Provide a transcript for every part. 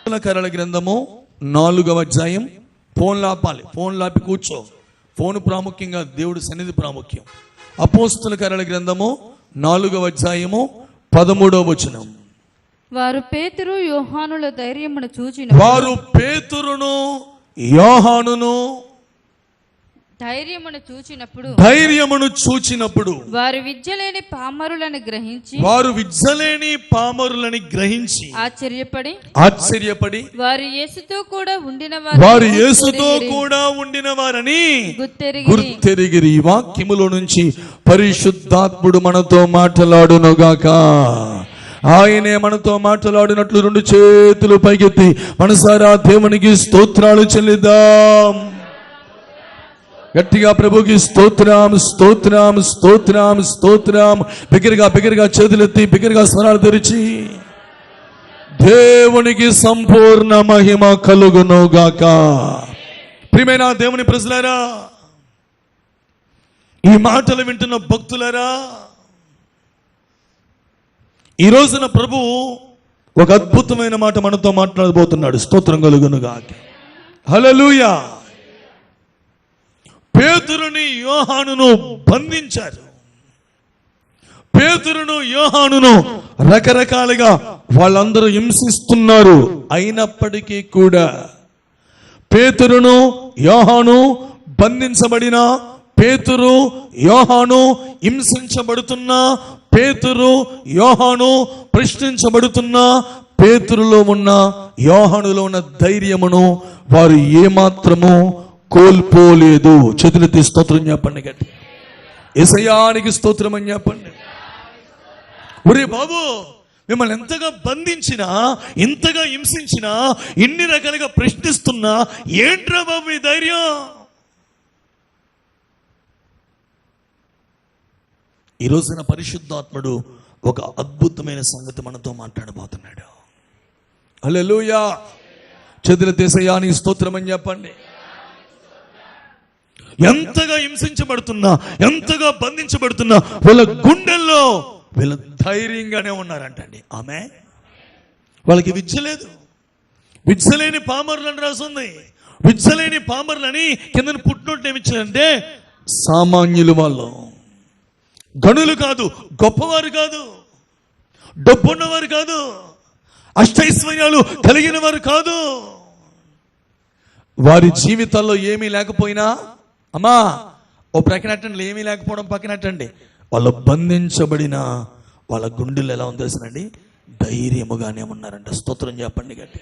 కరల గ్రంథము 4వ అధ్యాయం. ఫోన్లు ఆపాలి, ఫోన్లు ఆపి కూర్చో. ఫోన్ ప్రాముఖ్యంగా దేవుడి సన్నిధి ప్రాముఖ్యం. అపోస్తుల కరల గ్రంథము 4వ అధ్యాయము 13వ వచనం. వారు పేతురు యోహానుల ధైర్యమును చూచినప్పుడు వారు విద్యలేని పామరులని గ్రహించి ఆశ్చర్యపడి వారు యేసుతో కూడా ఉండిన వారని గుర్తెరిగిరి. ఈ వాక్యములో నుంచి పరిశుద్ధాత్ముడు మనతో మాట్లాడునుగాక. ఆయనే మనతో మాట్లాడినట్లు 2 చేతులు పైకెత్తి మనసారా దేవునికి స్తోత్రాలు చెల్లిద్దాం. గట్టిగా ప్రభుకి స్తోత్రం, స్తోత్రం, స్తోత్రం, స్తోత్రం. బిగ్గరగా చేతులెత్తి బిగ్గరగా స్వరాలు తెరిచి దేవునికి సంపూర్ణ మహిమ కలుగునుగాక. ప్రియమైన దేవుని ప్రజలారా, ఈ మాటలు వింటున్న భక్తులారా, ఈ రోజున ప్రభు ఒక అద్భుతమైన మాట మనతో మాట్లాడబోతున్నాడు. స్తోత్రం కలుగునుగాక. హల్లెలూయా. పేతురుని యోహానును బంధించారు. పేతురును యోహానును రకరకాలుగా వాళ్ళందరూ హింసిస్తున్నారు. అయినప్పటికీ కూడా పేతురును యోహాను బంధించబడిన, పేతురు యోహాను హింసించబడుతున్నా, పేతురు యోహాను ప్రశ్నించబడుతున్నా, పేతురులో ఉన్న యోహానులో ఉన్న ధైర్యమును వారు ఏమాత్రము కోల్పోలేదు. చేతులెత్తి స్తోత్రం చెప్పండి. గట్టి యేసయ్యానికి స్తోత్రం అని చెప్పండి. ఒరే బాబు, మిమ్మల్ని ఎంతగా బంధించినా, ఇంతగా హింసించినా, ఇన్ని రకాలుగా ప్రశ్నిస్తున్నా, ఏంట్రా బాబు ఈ ధైర్యం? ఈ రోజున పరిశుద్ధాత్ముడు ఒక అద్భుతమైన సంగతి మనతో మాట్లాడబోతున్నాడు. హల్లెలూయా. చేతులెత్తి యేసయ్యానికి స్తోత్రం అని చెప్పండి. ఎంతగా హింసించబడుతున్నా, ఎంతగా బంధించబడుతున్నా, వాళ్ళ గుండెల్లో వీళ్ళ ధైర్యంగానే ఉన్నారంటండి. ఆమె వాళ్ళకి విద్యలేదు, విద్యలేని పామరులని రాస్తుంది. విద్యలేని పామరులని కింద పుట్టినట్టు ఏమిచ్చారంటే సామాన్యులు, వాళ్ళు గనులు కాదు, గొప్పవారు కాదు, డబ్బున్నవారు కాదు, అష్టైశ్వర్యాలు కలిగిన వారు కాదు. వారి జీవితాల్లో ఏమీ లేకపోయినా, అమ్మా ఓ ప్రక్కనట్టండి, ఏమీ లేకపోవడం పక్కనట్టండి, వాళ్ళు బంధించబడిన వాళ్ళ గుండెలు ఎలా ఉందో తెలుసునండి, ధైర్యముగానే ఉన్నారంట. స్తోత్రం చెప్పండి గట్టి.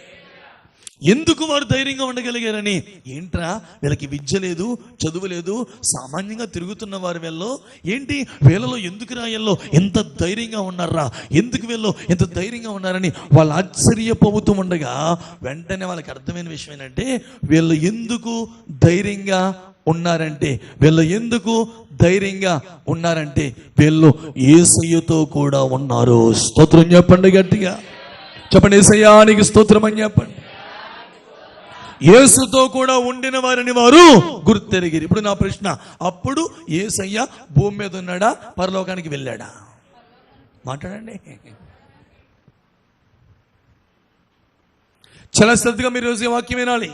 ఎందుకు వారు ధైర్యంగా ఉండగలిగారని? ఏంట్రా వీళ్ళకి విద్య లేదు, చదువు లేదు, సామాన్యంగా తిరుగుతున్న వారి వీళ్ళు ఏంటి, వీళ్ళలో ఎందుకు రాయల్లో ఎంత ధైర్యంగా ఉన్నారా, ఎందుకు వీళ్ళు ఎంత ధైర్యంగా ఉన్నారని వాళ్ళు ఆశ్చర్యపోతూ ఉండగా, వెంటనే వాళ్ళకి అర్థమైన విషయం ఏంటంటే, వీళ్ళు ఎందుకు ధైర్యంగా ఉన్నారంటే, వీళ్ళు యేసయ్యతో కూడా ఉన్నారు. స్తోత్రం చెప్పండి గట్టిగా. చెప్పండి, యేసయ్యానికి స్తోత్రం అని చెప్పండి. యేసుతో కూడా ఉండిన వారిని వారు గుర్తెరిగిరి. ఇప్పుడు నా ప్రశ్న, అప్పుడు యేసయ్య భూమి మీద ఉన్నాడా, పరలోకానికి వెళ్ళాడా? మాట్లాడండి. చాలా శ్రద్ధగా మీరు రోజు వాక్యం వినాలి.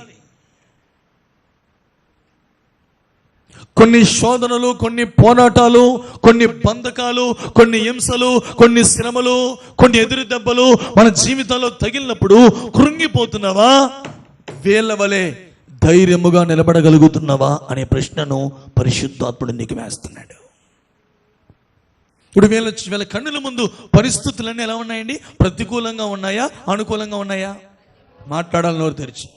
కొన్ని శోధనలు, కొన్ని పోరాటాలు, కొన్ని బంధకాలు, కొన్ని హింసలు, కొన్ని శ్రమలు, కొన్ని ఎదురు దెబ్బలు మన జీవితాల్లో తగిలినప్పుడు కృంగిపోతున్నావా, వీళ్ళ వలె ధైర్యముగా నిలబడగలుగుతున్నావా అనే ప్రశ్నను పరిశుద్ధాత్ముడు నీకు వేస్తున్నాడు. ఇప్పుడు వీళ్ళ కన్నుల ముందు పరిస్థితులన్నీ ఎలా ఉన్నాయండి? ప్రతికూలంగా ఉన్నాయా, అనుకూలంగా ఉన్నాయా? మాట్లాడాలి నోరు తెరిచి.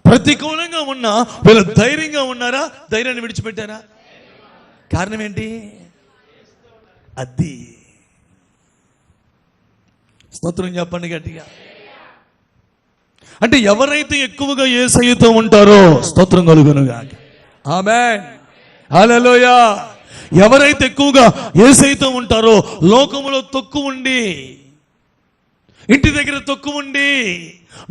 ప్రతికూలంగా ఉన్నా వీళ్ళు ధైర్యంగా ఉన్నారా? ధైర్యాన్ని విడిచిపెట్టారా? కారణం ఏంటి? అది స్తోత్రం చెప్పండి గట్టిగా. అంటే ఎవరైతే ఎక్కువగా యేసయ్యతో ఉంటారో, స్తోత్రం కలుగునుగాక. ఆమేన్. హల్లెలూయా. ఎవరైతే ఎక్కువగా యేసయ్యతో ఉంటారో, లోకములో తొక్కు ఉండి ఇంటి దగ్గర తక్కువ ఉండి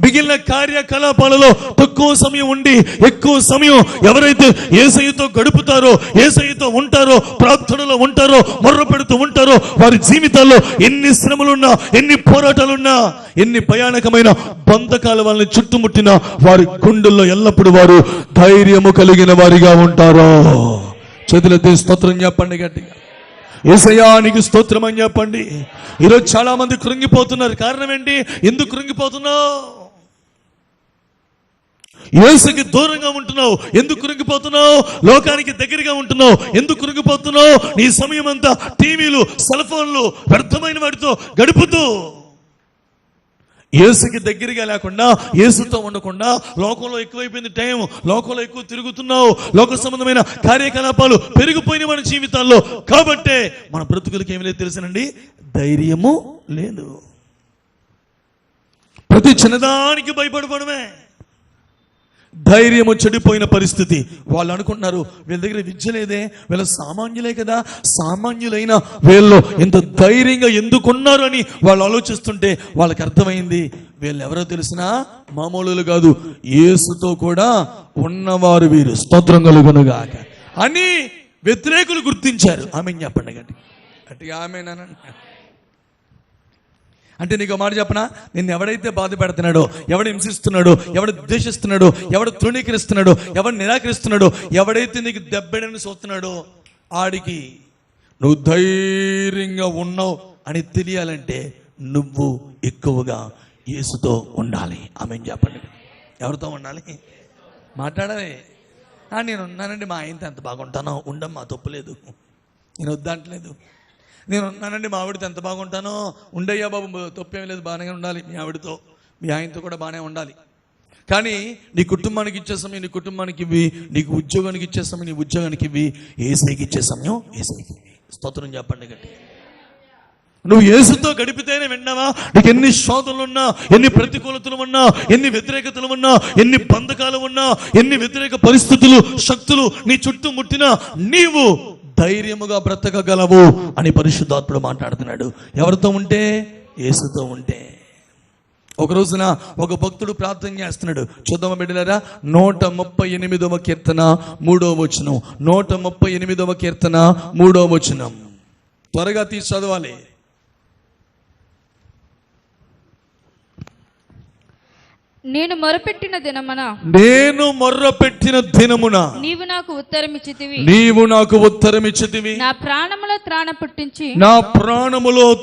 మిగిలిన కార్యకలాపాలలో తక్కువ సమయం ఉండి ఎక్కువ సమయం ఎవరైతే యేసయ్యతో గడుపుతారో, యేసయ్యతో ఉంటారో, ప్రార్థనలో ఉంటారో, మొర్ర పెడుతూ ఉంటారో, వారి జీవితాల్లో ఎన్ని శ్రమలున్నా, ఎన్ని పోరాటాలున్నా, ఎన్ని భయానకమైన బంధకాల వాళ్ళని చుట్టుముట్టిన వారి గుండెల్లో ఎల్లప్పుడూ వారు ధైర్యము కలిగిన వారిగా ఉంటారో. చేతులెత్తి స్తోత్రం చెప్పండి గట్టిగా. యేసయ్యానికి స్తోత్రం అని చెప్పండి. ఈరోజు చాలా మంది కృంగిపోతున్నారు. కారణం ఏంటి? ఎందుకు కృంగిపోతున్నావు? యేసుకి దూరంగా ఉంటున్నావు, ఎందుకు కృంగిపోతున్నావు? లోకానికి దగ్గరగా ఉంటున్నావు, ఎందుకు కృంగిపోతున్నావు? నీ సమయం అంతా టీవీలు, సెల్ ఫోన్లు, వ్యర్థమైన వాటితో గడుపుతూ యేసుకి దగ్గరగా లేకుండా, యేసుతో ఉండకుండా, లోకంలో ఎక్కువైపోయింది టైం, లోకంలో ఎక్కువ తిరుగుతున్నావు, లోక సంబంధమైన కార్యకలాపాలు పెరిగిపోయిన మన జీవితాల్లో. కాబట్టే మన బ్రతుకులకి ఏమి లేదు తెలుసునండి, ధైర్యము లేదు. ప్రతి చిన్నదానికి భయపడమే. ధైర్యము చెడిపోయిన పరిస్థితి. వాళ్ళు అనుకుంటున్నారు వీళ్ళ దగ్గర విద్య లేదే, వీళ్ళ సామాన్యులే కదా, సామాన్యులైన వీళ్ళు ఎంత ధైర్యంగా ఎందుకున్నారు అని వాళ్ళు ఆలోచిస్తుంటే వాళ్ళకి అర్థమైంది వీళ్ళు ఎవరో తెలిసినా మామూలు కాదు, యేసుతో కూడా ఉన్నవారు వీరు, స్తోత్రం కలుగునుగాక అని వ్యతిరేకులు గుర్తించారు. ఆమె చెప్పండి గట్టిగా ఆమెనండి. అంటే నీకు మాట చెప్పనా, నిన్ను ఎవడైతే బాధ పెడుతున్నాడో, ఎవడు హింసిస్తున్నాడో, ఎవడు ద్వేషిస్తున్నాడో, ఎవడు తృణీకరిస్తున్నాడో, ఎవడు నిరాకరిస్తున్నాడో, ఎవడైతే నీకు దెబ్బడని చూస్తున్నాడో, ఆడికి నువ్వు ధైర్యంగా ఉన్నావు అని తెలియాలంటే నువ్వు ఎక్కువగా యేసుతో ఉండాలి. ఆమె చెప్పండి. ఎవరితో ఉండాలి? మాట్లాడాలి. నేను ఉన్నానండి, మా ఆయనతో ఎంత బాగుంటానో, ఉండమ్మా తప్పులేదు, నేను వద్దంటలేదు. నేను ఉన్నానండి, మా ఆవిడతో ఎంత బాగుంటానో, ఉండయ్యా బాబు తప్పేం లేదు, బాగానే ఉండాలి, మీ ఆవిడతో మీ ఆయనతో కూడా బాగానే ఉండాలి. కానీ నీ కుటుంబానికి ఇచ్చే సమయం నీ కుటుంబానికి ఇవ్వి, నీకు ఉద్యోగానికి ఇచ్చే సమయం నీ ఉద్యోగానికి ఇవ్వి, యేసుకి ఇచ్చే సమయం యేసుకి ఇవ్వి. స్తోత్రం చెప్పండి గట్టి. నువ్వు యేసుతో గడిపితేనే విన్నావా? నీకు ఎన్ని శోధనలు ఉన్నా, ఎన్ని ప్రతికూలతలు ఉన్నా, ఎన్ని వ్యతిరేకతలు ఉన్నా, ఎన్ని బంధకాలు ఉన్నా, ఎన్ని వ్యతిరేక పరిస్థితులు, శక్తులు నీ చుట్టూ ముట్టినా నీవు ధైర్యముగా బ్రతకగలవు అని పరిశుద్ధాత్ముడు మాట్లాడుతున్నాడు. ఎవరితో ఉంటే? యేసుతో ఉంటే. ఒక రోజున ఒక భక్తుడు ప్రార్థన చేస్తున్నాడు. చూద్దామా బిడ్డలారా, 138వ కీర్తన 3వ వచనం. 138వ కీర్తన 3వ వచనం. త్వరగా తీసి చదవాలి. నేను మొరపెట్టిన దినమున నీవు నాకు ఉత్తరమిచ్చితివి. నా ప్రాణములో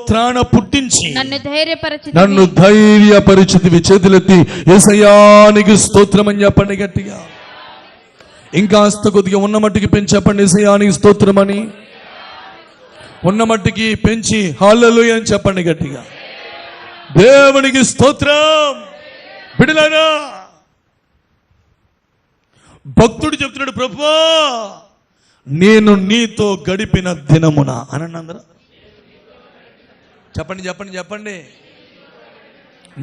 త్రాణ పుట్టించి నన్ను ధైర్యపరిచితివి. చేతులెత్తి యేసయ్యానికి స్తోత్రం అని చెప్పండి గట్టిగా. ఇంకాస్త కొద్దిగా ఉన్న మట్టికి పెంచి చెప్పండి యేసయ్యానికి స్తోత్రం అని. ఉన్న మట్టికి పెంచి హల్లెలూయా అని చెప్పండి గట్టిగా. దేవునికి స్తోత్రం. బిడ్డలారా, భక్తుడు చెప్తున్నాడు, ప్రభువా నేను నీతో గడిపిన దినమున అనండి అందరూ. చెప్పండి చెప్పండి చెప్పండి.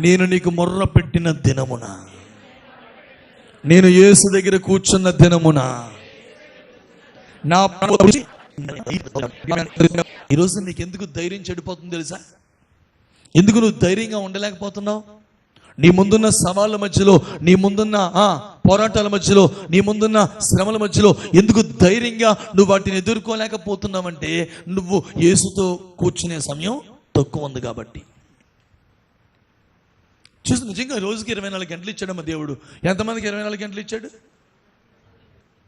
నేను నీకు మొర్ర పెట్టిన దినమున, నేను యేసు దగ్గర కూర్చున్న దినమున నా ఈరోజు నీకెందుకు ధైర్యం చెడిపోతుంది తెలుసా? ఎందుకు నువ్వు ధైర్యంగా ఉండలేకపోతున్నావు? నీ ముందున్న సవాళ్ళ మధ్యలో, నీ ముందున్న పోరాటాల మధ్యలో, నీ ముందున్న శ్రమల మధ్యలో ఎందుకు ధైర్యంగా నువ్వు వాటిని ఎదుర్కోలేకపోతున్నావంటే నువ్వు యేసుతో కూర్చునే సమయం తక్కువ ఉంది కాబట్టి. చూసి నిజంగా రోజుకి 24 గంటలు ఇచ్చాడమ్మా దేవుడు. ఎంతమందికి 24 గంటలు ఇచ్చాడు?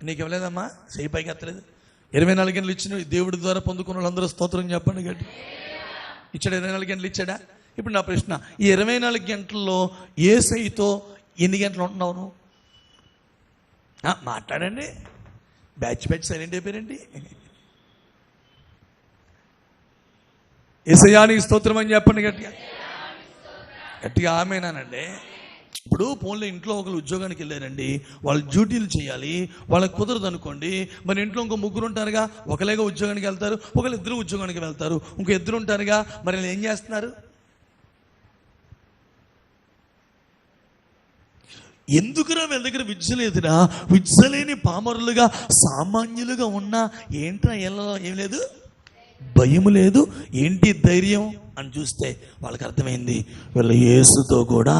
నీకు ఇవ్వలేదమ్మా, చేయి పైకి ఎత్తలేదు. 24 గంటలు ఇచ్చిన దేవుడి ద్వారా పొందుకున్న వాళ్ళందరూ స్తోత్రం చెప్పండి గట్టి. ఇచ్చాడు, 24 గంటలు ఇచ్చాడా? ఇప్పుడు నా ప్రశ్న, ఈ 24 గంటల్లో యేసయ్యతో ఎన్ని గంటలు ఉంటున్నావు నువ్వు? మాట్లాడండి. Batch silent అయిపోయారండి. యేసయ్యానికి స్తోత్రం అని చెప్పండి గట్టిగా. గట్టిగా ఆమేనానండి. ఇప్పుడు ఫోన్లో ఇంట్లో ఒకరు ఉద్యోగానికి వెళ్ళారండి, వాళ్ళు డ్యూటీలు చేయాలి, వాళ్ళకి కుదరదు అనుకోండి. మరి ఇంట్లో ఇంకో ముగ్గురు ఉంటారుగా, ఒకలేగా ఉద్యోగానికి వెళ్తారు, ఒకళ్ళు ఇద్దరు ఉద్యోగానికి వెళ్తారు, ఇంకో ఇద్దరు ఉంటారుగా. మరి వాళ్ళు ఏం చేస్తున్నారు? ఎందుకురా వీళ్ళ దగ్గర విద్య లేదురా? విద్య లేని పామరులుగా సామాన్యులుగా ఉన్నా ఏంట్రా? ఏం లేదు, భయం లేదు, ఏంటి ధైర్యం? అని చూస్తే వాళ్ళకి అర్థమైంది వీళ్ళు యేసుతో కూడా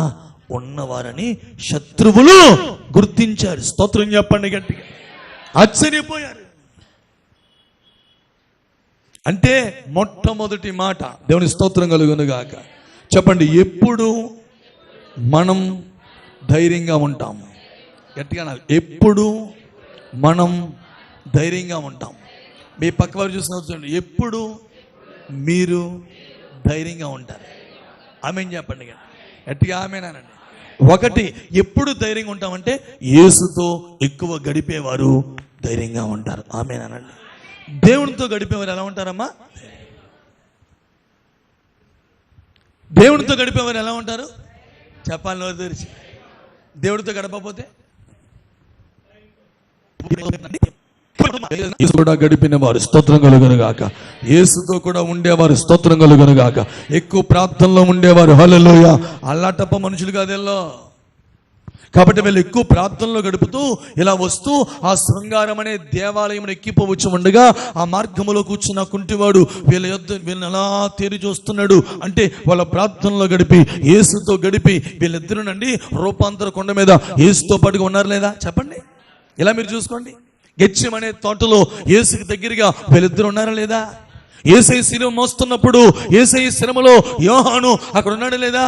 ఉన్నవారని శత్రువులు గుర్తించారు. స్తోత్రం చెప్పండి గట్టిగా. ఆశ్చర్యపోయారు. అంటే మొట్టమొదటి మాట, దేవుని స్తోత్రం కలుగును గాక. చెప్పండి, ఎప్పుడు మనం ధైర్యంగా ఉంటాము? గట్టిగా అనాలి. ఎప్పుడు మనం ధైర్యంగా ఉంటాం. మీ పక్క వారు చూసిన ఎప్పుడు మీరు ధైర్యంగా ఉంటారు. ఆమేన్ చెప్పండి గట్టిగా. ఆమేనానండి. ఒకటి, ఎప్పుడు ధైర్యంగా ఉంటామంటే యేసుతో ఎక్కువ గడిపేవారు ధైర్యంగా ఉంటారు. ఆమేనానండి. దేవునితో గడిపేవారు ఎలా ఉంటారమ్మా? దేవునితో గడిపేవారు ఎలా ఉంటారు చెప్పాలి నోరు తెరిచి. దేవుడితో గడపకపోతే యేసు కూడా గడిపిన వారు స్తోత్రం కలుగును గాక. యేసుతో కూడా ఉండేవారు స్తోత్రం కలుగును గాక. ఎక్కువ ప్రార్థనలో ఉండేవారు. హల్లెలూయా. అల్లాటప్ప మనుషులు కాదెల్లో. కాబట్టి వీళ్ళు ఎక్కువ ప్రార్థనలో గడుపుతూ ఇలా వస్తూ ఆ శృంగారం అనే దేవాలయం ఎక్కిపోవచ్చు ఉండగా ఆ మార్గంలో కూర్చున్న కుంటివాడు వీళ్ళని ఎలా తేరి చూస్తున్నాడు అంటే వాళ్ళ ప్రార్థనలో గడిపి యేసుతో గడిపి వీళ్ళిద్దరునండి రూపాంతర కొండ మీద యేసుతో పాటుగా ఉన్నారు లేదా చెప్పండి. ఇలా మీరు చూసుకోండి. గెత్సేమనే తోటలో యేసుకి దగ్గరగా వీళ్ళిద్దరు ఉన్నారా లేదా? యేసయ్య శిలువ మోస్తున్నప్పుడు యేసయ్య శ్రమలో యోహాను అక్కడ ఉన్నాడు లేదా?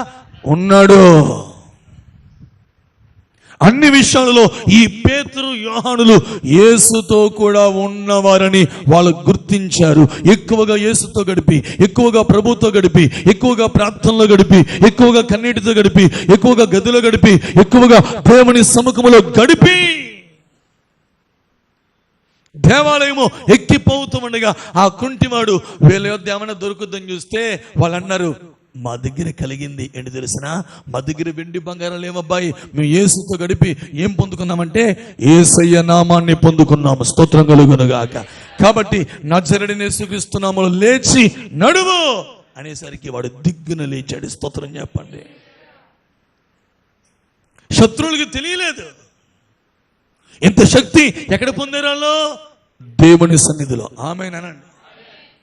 ఉన్నాడు. అన్ని విషయాలలో ఈ పేతురు యోహానులు యేసుతో కూడా ఉన్నవారని వాళ్ళు గుర్తించారు. ఎక్కువగా యేసుతో గడిపి, ఎక్కువగా ప్రభుతో గడిపి, ఎక్కువగా ప్రార్థనలో గడిపి, ఎక్కువగా కన్నీటితో గడిపి, ఎక్కువగా గదిలో గడిపి, ఎక్కువగా దేవుని సముఖములో గడిపి దేవాలయము ఎక్కిపోతూ ఉండగా ఆ కుంటివాడు వీళ్ళ యొద్ద ఏమైనా దొరుకుద్దని చూస్తే వాళ్ళు అన్నారు, మా దగ్గర కలిగింది ఏంటి తెలిసిన, మా దగ్గర వెండి బంగారం లేవబ్బాయి, మేము యేసుతో గడిపి ఏం పొందుకున్నామంటే యేసయ్య నామాన్ని పొందుకున్నాము. స్తోత్రం కలుగును గాక. కాబట్టి నజరేయుడైన యేసుక్రీస్తు నామములో లేచి నడువు అనేసరికి వాడు దిగ్గున లేచాడు. స్తోత్రం చెప్పండి. శత్రువులకి తెలియలేదు ఇంత శక్తి ఎక్కడ పొందారో, దేవుని సన్నిధిలో. ఆమేనండి.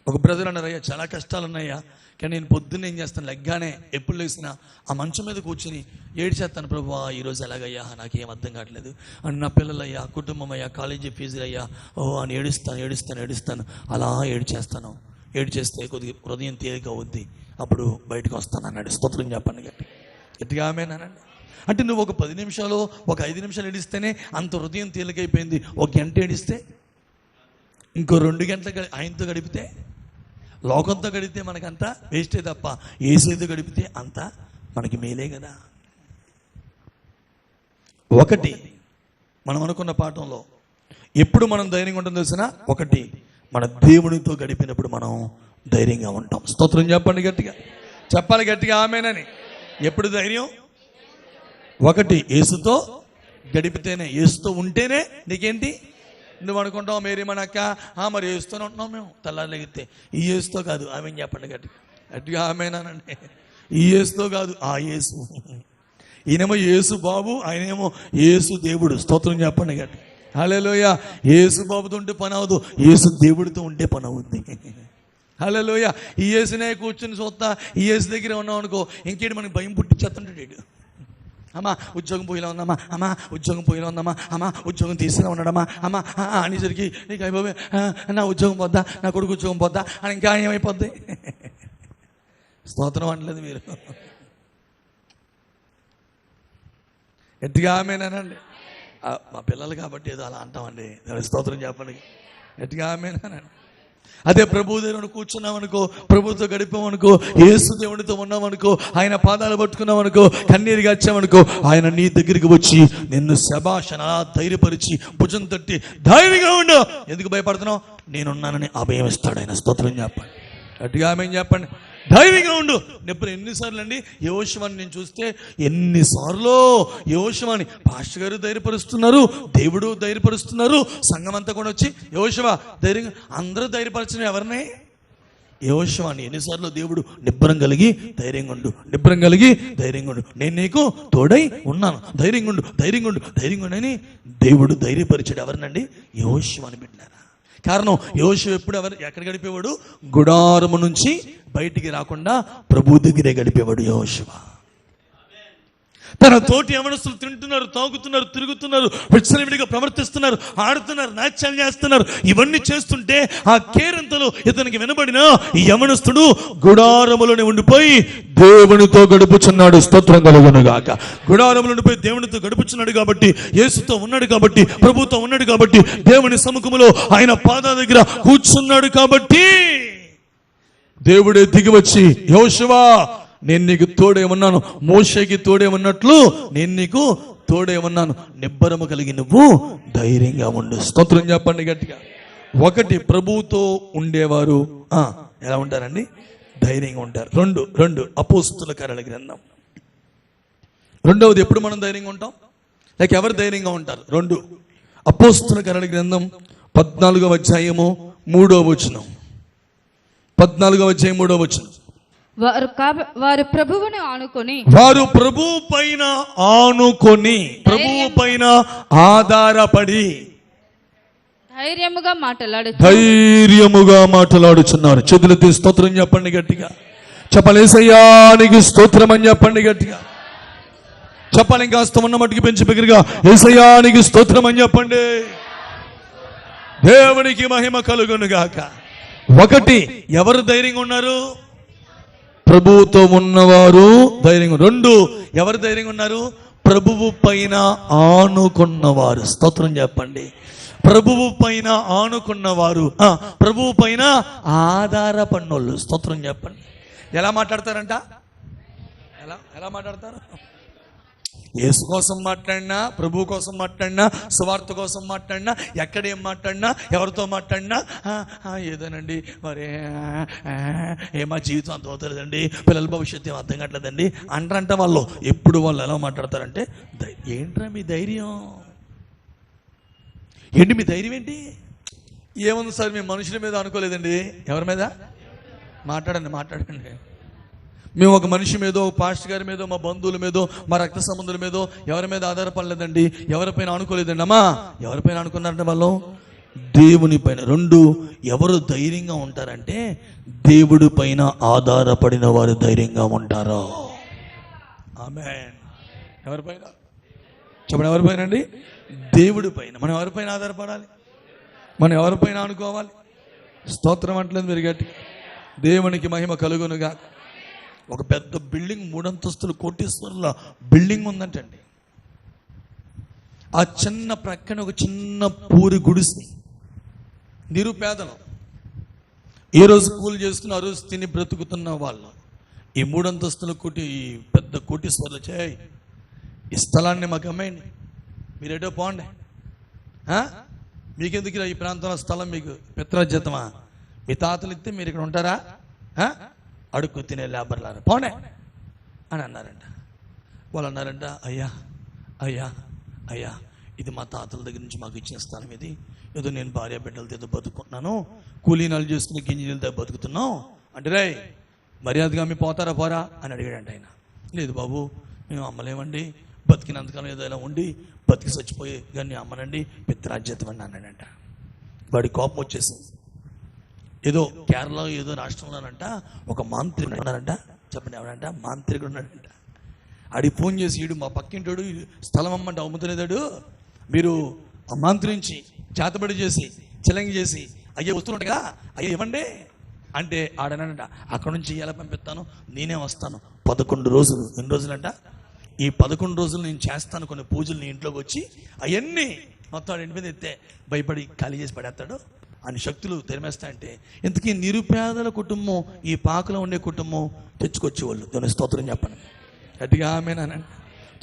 ఒక బ్రదర్ అన్నారు, అయ్యా చాలా కష్టాలు ఉన్నాయా, కానీ నేను పొద్దున్న ఏం చేస్తాను, లెగ్గానే ఎప్పుడు లేసినా ఆ మంచం మీద కూర్చుని ఏడ్చేస్తాను, ప్రభువా ఈరోజు ఎలాగయ్యా నాకేం అర్థం కావట్లేదు అని, నా పిల్లలయ్యా, కుటుంబం అయ్యా, కాలేజీ ఫీజులు అయ్యా, అని ఏడుస్తాను. అలా ఏడ్చేస్తాను. ఏడ్చేస్తే కొద్దిగా హృదయం తేలిక అవుద్ది, అప్పుడు బయటకు వస్తాను అన్నాడు. స్తోత్రం చెప్పండి గట్టిగా. ఆమేనండి. అంటే నువ్వు ఒక 10 నిమిషాలు ఒక 5 నిమిషాలు ఏడిస్తేనే అంత హృదయం తేలికైపోయింది. ఒక గంట ఏడిస్తే, ఇంకో 2 గంటలు ఆయనతో గడిపితే, లోకంతో గడిపితే మనకంతా వేస్టే తప్ప యేసుతో గడిపితే అంతా మనకి మేలే కదా. ఒకటి, మనం అనుకున్న పాఠంలో ఎప్పుడు మనం ధైర్యంగా ఉంటాం తెలిసిన, ఒకటి మన దేవునితో గడిపినప్పుడు మనం ధైర్యంగా ఉంటాం. స్తోత్రం చెప్పండి గట్టిగా. చెప్పాలి గట్టిగా ఆమేనని. ఎప్పుడు ధైర్యం? ఒకటి, యేసుతో గడిపితేనే, యేసుతో ఉంటేనే నీకేంటి. నువ్వు అనుకుంటావు మేరేమనక్క మరి యేసుతోనే ఉంటున్నాం మేము తెల్లారలేగితే. ఈ యేసుతో కాదు. ఆమెను చెప్పండి గట్టిగా ఆమేనానండి. ఈ యేసుతో కాదు, ఆ యేసు. ఈయనేమో యేసు బాబు, ఆయనేమో యేసు దేవుడు. స్తోత్రం చెప్పండి గట్టి. హల్లెలూయా. యేసు బాబుతో ఉంటే పని అవదు, యేసు దేవుడితో ఉంటే పని అవుద్ది. హల్లెలూయా. ఈ యేసునే కూర్చుని చూస్తా ఈ యేసు దగ్గర ఉన్నాం అనుకో, ఇంకేంటి మనకి భయం పుట్టించేస్తుంటాడు. అమ్మా ఉద్యోగం పోయిలా ఉందమ్మా, అమ్మా ఉద్యోగం పోయిలా ఉందమ్మా, అమ్మా ఉద్యోగం తీసినా ఉన్నాడమ్మా, అమ్మా అనేసరికి నీకు అయిపోయి నా ఉద్యోగం పోద్దా, నా కొడుకు ఉద్యోగం పోద్దా అని ఇంకా ఏమైపోద్ది. స్తోత్రం అనలేదు మీరు గట్టిగా ఆమేనానండి. మా పిల్లలు కాబట్టి ఏదో అలా అంటామండి. స్తోత్రం చెప్పండి గట్టిగా ఆమేనానండి. అదే ప్రభు దేవుని కూర్చున్నామనుకో, ప్రభుతో గడిపామనుకో, యేసు దేవునితో ఉన్నామనుకో, ఆయన పాదాలు పట్టుకున్నామనుకో, కన్నీరుగా వచ్చామనుకో, ఆయన నీ దగ్గరికి వచ్చి నిన్ను శబాషన ధైర్యపరిచి భుజం తట్టి ధైర్యంగా ఉండు, ఎందుకు భయపడుతున్నావు, నేనున్నానని అభయం ఇస్తాడు ఆయన. స్తోత్రం చెప్పండి గట్టిగా ఆమేన్ చెప్పండి. ధైర్యంగా ఉండు. ఎప్పుడు ఎన్నిసార్లు అండి యెహోషువని నేను చూస్తే, ఎన్నిసార్లు యెహోషువని పాస్టర్ గారు ధైర్యపరుస్తున్నారు, దేవుడు ధైర్యపరుస్తున్నారు, సంఘం అంతా కూడా వచ్చి యెహోషువ ధైర్యంగా, అందరూ ధైర్యపరచిన ఎవరిని, యెహోషువని. ఎన్నిసార్లు దేవుడు నిబ్బరం కలిగి ధైర్యంగా ఉండు, నిబ్బరం కలిగి ధైర్యంగా ఉండు, నేను నీకు తోడై ఉన్నాను, ధైర్యంగా ఉండు అని దేవుడు ధైర్యపరిచాడు. ఎవరినండి, యెహోషువని పెట్టినారా. కారణం యెహోషువ ఎప్పుడు ఎక్కడ గడిపేవాడు, గుడారము నుంచి బయటికి రాకుండా ప్రభు దగ్గరే గడిపేవాడు యెహోషువ. తన తోటి యవనస్తులు తింటున్నారు, తాగుతున్నారు, తిరుగుతున్నారు, విచ్చలవిడిగా ప్రవర్తిస్తున్నారు, ఆడుతున్నారు, నాట్యాలు చేస్తున్నారు. ఇవన్నీ చేస్తుంటే ఆ కేరింతలు ఇతనికి వినబడిన ఈ యవనస్తుడు గుడారములోనే ఉండిపోయి దేవునితో గడుపుచున్నాడు. స్తోత్రం కలుగును గాక. గుడారములో ఉండిపోయి దేవునితో గడుపుచున్నాడు కాబట్టి, యేసుతో ఉన్నాడు కాబట్టి, ప్రభుతో ఉన్నాడు కాబట్టి, దేవుని సముఖములో ఆయన పాదాల దగ్గర కూర్చున్నాడు కాబట్టి దేవుడే దిగి వచ్చి, యెహోషువా నేను నీకు తోడే ఉన్నాను, మోషేకి తోడే ఉన్నట్లు నేను నీకు తోడే ఉన్నాను, నిబ్బరము కలిగి నువ్వు ధైర్యంగా ఉండు. స్తోత్రం చెప్పండి గట్టిగా. ఒకటి, ప్రభువుతో ఉండేవారు ఎలా ఉంటారండి? ధైర్యంగా ఉంటారు. రెండు అపోస్తుల కార్యాల గ్రంథం. రెండవది, ఎప్పుడు మనం ధైర్యంగా ఉంటాం, లేక ఎవరు ధైర్యంగా ఉంటారు? 2 అపోస్తుల కార్యాల గ్రంథం 14వ అధ్యాయము 3వ వచనం. 14వ అధ్యాయం 3వ వచనం. వారు ప్రభువుని ఆనుకొని, వారు ప్రభువు పైన ఆనుకొని, ప్రభువు పైన ఆధారపడి ధైర్యముగా మాట్లాడుచున్నారు. చేతులెత్తి స్తోత్రం చెప్పండి గట్టిగా. చెప్పాలి, యేసయ్యా నీకు స్తోత్రం అని చెప్పండి గట్టిగా. చెప్పాలి, ఇంకాస్త ఉన్న మట్టుకు పెంచి బిగ్గరగా, యేసయ్యా నీకు స్తోత్రం అని చెప్పండి. దేవునికి మహిమ కలుగును గాక. ఒకటి, ఎవరు ధైర్యంగా ఉన్నారు? ప్రభువుతో ఉన్నవారు ధైర్యంగా. 2, ఎవరు ధైర్యంగా ఉన్నారు? ప్రభువు పైన ఆనుకున్నవారు. స్తోత్రం చెప్పండి. ప్రభువు పైన ఆనుకున్నవారు, ప్రభువు పైన ఆధారపడినోళ్ళు. స్తోత్రం చెప్పండి. ఎలా మాట్లాడతారంట? ఎలా మాట్లాడతారు? యేసు కోసం మాట్లాడినా, ప్రభు కోసం మాట్లాడినా, సువార్త కోసం మాట్లాడినా, ఎక్కడేం మాట్లాడినా, ఎవరితో మాట్లాడినా ఏదోనండి మరి ఏమా జీవితం అంత అవుతుందండి, పిల్లల భవిష్యత్తు ఏం అర్థం కావట్లేదండి అంటారంట వాళ్ళు. ఎప్పుడు వాళ్ళు ఎలా మాట్లాడతారంటే, ఏంట్రా మీ ధైర్యం ఏంటి? మీ ధైర్యం ఏంటి? ఏముంది సార్, మేము మనుషుల మీద అనుకోలేదండి. ఎవరి మీద? మాట్లాడండి. మేము ఒక మనిషి మీదో, పాస్టర్ గారి మీదో, మా బంధువుల మీదో, మా రక్త సంబంధుల మీదో ఎవరి మీద ఆధారపడలేదండి, ఎవరిపైన అనుకోలేదండి. అమ్మా, ఎవరిపైన అనుకున్నారంటే వాళ్ళు? దేవుని పైన. 2, ఎవరు ధైర్యంగా ఉంటారంటే దేవుడి పైన ఆధారపడిన వారు ధైర్యంగా ఉంటారు. ఆమేన్. ఎవరిపైన చెప్పండి? ఎవరిపైన అండి? దేవుడి పైన. మనం ఎవరిపైన ఆధారపడాలి? మనం ఎవరిపైన అనుకోవాలి? స్తోత్రం అంటలేదు మీరు గట్టి. దేవునికి మహిమ కలుగునుగా. ఒక పెద్ద బిల్డింగ్, 3 అంతస్తుల కోటీశ్వరుల బిల్డింగ్ ఉందంటండి. ఆ చిన్న ప్రక్కన ఒక చిన్న పూరి గుడిసి, నిరుపేదలు, ఏ రోజు కూలి చేసుకుని ఆ రోజు తిని బ్రతుకుతున్న వాళ్ళు ఈ 3 అంతస్తుల ఈ పెద్ద కోటీశ్వరులు చేయి, ఈ స్థలాన్ని మాకు అమ్మేయండి, మీరేటో పోండి, మీకెందుకు ఈ ప్రాంతంలో స్థలం, మీకు పిత్రాజ్యతమా, మీ తాతలు ఇస్తే మీరు ఇక్కడ ఉంటారా, అడుక్కు తినే లేబర్లారా పోనే అని అన్నారంట. వాళ్ళు అన్నారంట, అయ్యా ఇది మా తాతల దగ్గర నుంచి మాకు ఇచ్చిన స్థలం, ఇది ఏదో నేను భార్య బిడ్డలతో ఏదో బతుకుంటున్నాను, కూలీనాలు చేసుకుని గింజలతో బతుకుతున్నాం అంటే, రే మర్యాదగా మీ పోతారా పోరా అని అడిగాడంట ఆయన. లేదు బాబు, మేము అమ్మలేమండి, బతికినంతకాలం ఏదైనా ఉండి బతికి చచ్చిపోయి కానీ అమ్మనండి, పిత్రాజ్యతం అని అన్నాడంట. వాడి కోపం వచ్చేసింది. ఏదో కేరళ ఏదో రాష్ట్రంలోనంట ఒక మాంత్రికుడు ఉన్నారంట. చెప్పండి, ఎవరంట? మాంత్రికుడు ఉన్నాడంట. ఆడికి ఫోన్ చేసి, ఈడు మా పక్కింటోడు స్థలం అమ్మంటే అమ్ముతులేదాడు, మీరు ఆ మాంత్రించి చేతబడి చేసి చిలంగి చేసి అయ్యే వస్తున్నట్టుగా అయ్యే ఇవ్వండి అంటే ఆడనంట, అక్కడ నుంచి ఎలా పంపిస్తాను, నేనే వస్తాను 11 రోజులు. ఎన్ని రోజులంట? ఈ 11 రోజులు నేను చేస్తాను కొన్ని పూజలు, నీ ఇంట్లోకి వచ్చి అవన్నీ మొత్తం ఇంటి మీద ఎత్తే భయపడి ఖాళీ చేసి పడేస్తాడు అని శక్తులు తెరిమేస్తాయంటే, ఇంతకీ నిరుపేదల కుటుంబం, ఈ పాకలో ఉండే కుటుంబం తెచ్చుకొచ్చేవాళ్ళు. దాని స్తోత్రం చెప్పండి గట్టిగా. ఆమేనండి.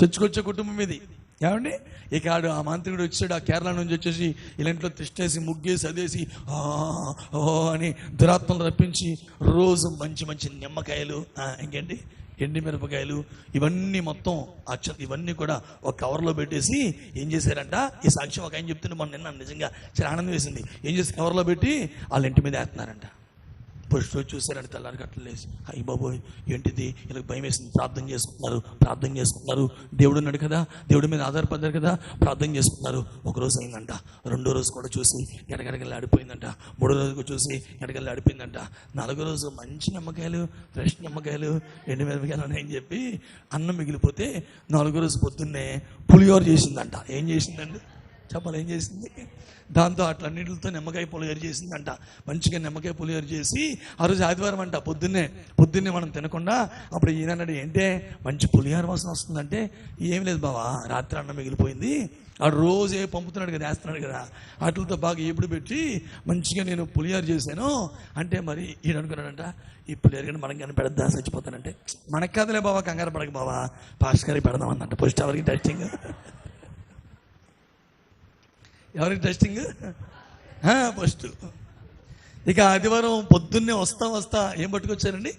తెచ్చుకొచ్చే కుటుంబం ఇది. ఏమండి, ఇక ఆడు ఆ మాంత్రికుడు వచ్చాడు, ఆ కేరళ నుంచి వచ్చేసి ఇలాంటిలో తిష్టేసి ముగ్గేసి అదేసి అని దురాత్మలు రప్పించి రోజు మంచి మంచి నిమ్మకాయలు, ఇంకేంటి ఎండి మిరపకాయలు, ఇవన్నీ మొత్తం ఇవన్నీ కూడా ఒక కవర్లో పెట్టేసి ఏం చేశారంట, ఈ సాక్ష్యం ఒక ఆయన చెప్తుంటే మొన్న నిన్న నిజంగా చాలా ఆనందం వేసింది. ఏం చేసి కవర్లో పెట్టి వాళ్ళ ఇంటి మీద వేస్తున్నారంట. ఫస్ట్ రోజు చూసారంటే తెల్లారి గట్ల లేచి అయ్యి బాబోయ్ ఏంటిది, ఇలా భయం వేసింది, ప్రార్థన చేసుకుంటున్నారు, దేవుడు ఉన్నాడు కదా, దేవుడి మీద ఆధారపడ్డారు కదా, ప్రార్థన చేసుకున్నారు. ఒకరోజు అయిందంట, రెండో రోజు కూడా చూసి ఎడగడగల్లా ఆడిపోయిందంట, మూడో రోజు చూసి ఎడగల్లా ఆడిపోయిందంట, నాలుగో రోజు మంచి నిమ్మకాయలు, ఫ్రెష్ నిమ్మకాయలు, ఎండు మిరపకాయలు ఉన్నాయని చెప్పి అన్నం మిగిలిపోతే నాలుగో రోజు పొద్దున్నే పులిహోర చేసిందంట. ఏం చేసిందండి చెప్పాలి, ఏం చేసింది? దాంతో అట్లన్నిటితో నిమ్మకాయ పులిహోర చేసిందంట. మంచిగా నిమ్మకాయ పులిహోర చేసి ఆ రోజు ఆదివారం అంట, పొద్దున్నే మనం తినకుండా అప్పుడు ఈయన అన్నాడు, ఏంటే మంచి పులిహోర వాసన వస్తుందంటే, ఏం లేదు బావా రాత్రి అన్నం మిగిలిపోయింది, ఆ రోజు పంపుతున్నాడు కదా, వేస్తున్నాడు కదా, వాటితో బాగా ఏపుడు పెట్టి మంచిగా నేను పులిహోర చేశాను అంటే, మరి ఈయన అనుకున్నాడంట, ఈ పులిహోర కానీ మనకి కానీ పెడద్దా చచ్చిపోతానంటే, మనకు కాదులే బావా కంగారు పడక బావా, పాస్టర్ గారికి పెడదాం అన్నట్టు. ఫస్ట్ ఎవరికి టెస్టింగ్, ఎవరికి టెస్టింగ్ ఫస్ట్. ఇక ఆదివారం పొద్దున్నే వస్తా ఏం పట్టుకొచ్చారండి,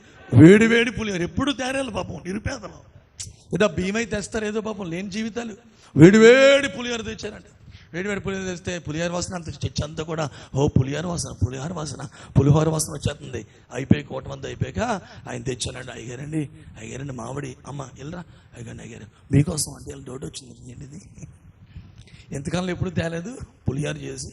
వేడి పులిహోర. ఎప్పుడు తేరాలి పాపం, నిరుపేదలు ఏదో భీమై తెస్తారు, ఏదో పాపం లేని జీవితాలు. వేడి పులిహోర తెచ్చారంట. వేడి పులిహోర తెస్తే పులిహోర వాసన అంత చర్చ అంతా కూడా, ఓ పులిహోర వాసన వచ్చేస్తుంది. అయిపోయి కోటమంతా అయిపోయాక ఆయన తెచ్చానండి, అయ్యారండి మామిడి, అమ్మ వెళ్ళరా అయ్యారు మీకోసం అంటే వీళ్ళు డౌట్ వచ్చింది, ఏంటిది ఎంతకాలంలో ఎప్పుడు తేలేదు పులిహోర చేసి.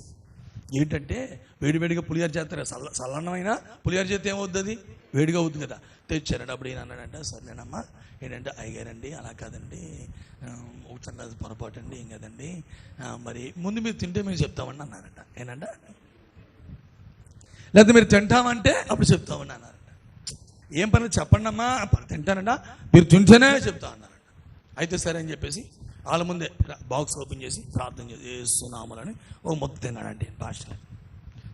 ఏంటంటే వేడిగా పులిహోర చేస్తారు, చల్లన్నమైనా పులిహోర చేస్తే ఏమవుతుంది, వేడిగా అవుతుంది కదా. తెచ్చారండి. అప్పుడు ఈయన అన్నాడంట, సరేనమ్మా ఏంటంటే అయ్యారండి అలా కాదండి, ఒకసారి పొరపాటు అండి, ఏం కదండి, మరి ముందు మీరు తింటే మేము చెప్తామని అన్నారంట. ఏంటంట, లేకపోతే మీరు తింటామంటే అప్పుడు చెప్తామని అన్నారంట. ఏం పని చెప్పండి అమ్మా, తింటానంట, మీరు తింటేనే చెప్తా అన్నారంట. అయితే సరే అని చెప్పేసి వాళ్ళ ముందే బాక్స్ ఓపెన్ చేసి ప్రార్థన చేస్తున్నామని ఓ మొత్తం తిన్నాడంటే పాస్టర్.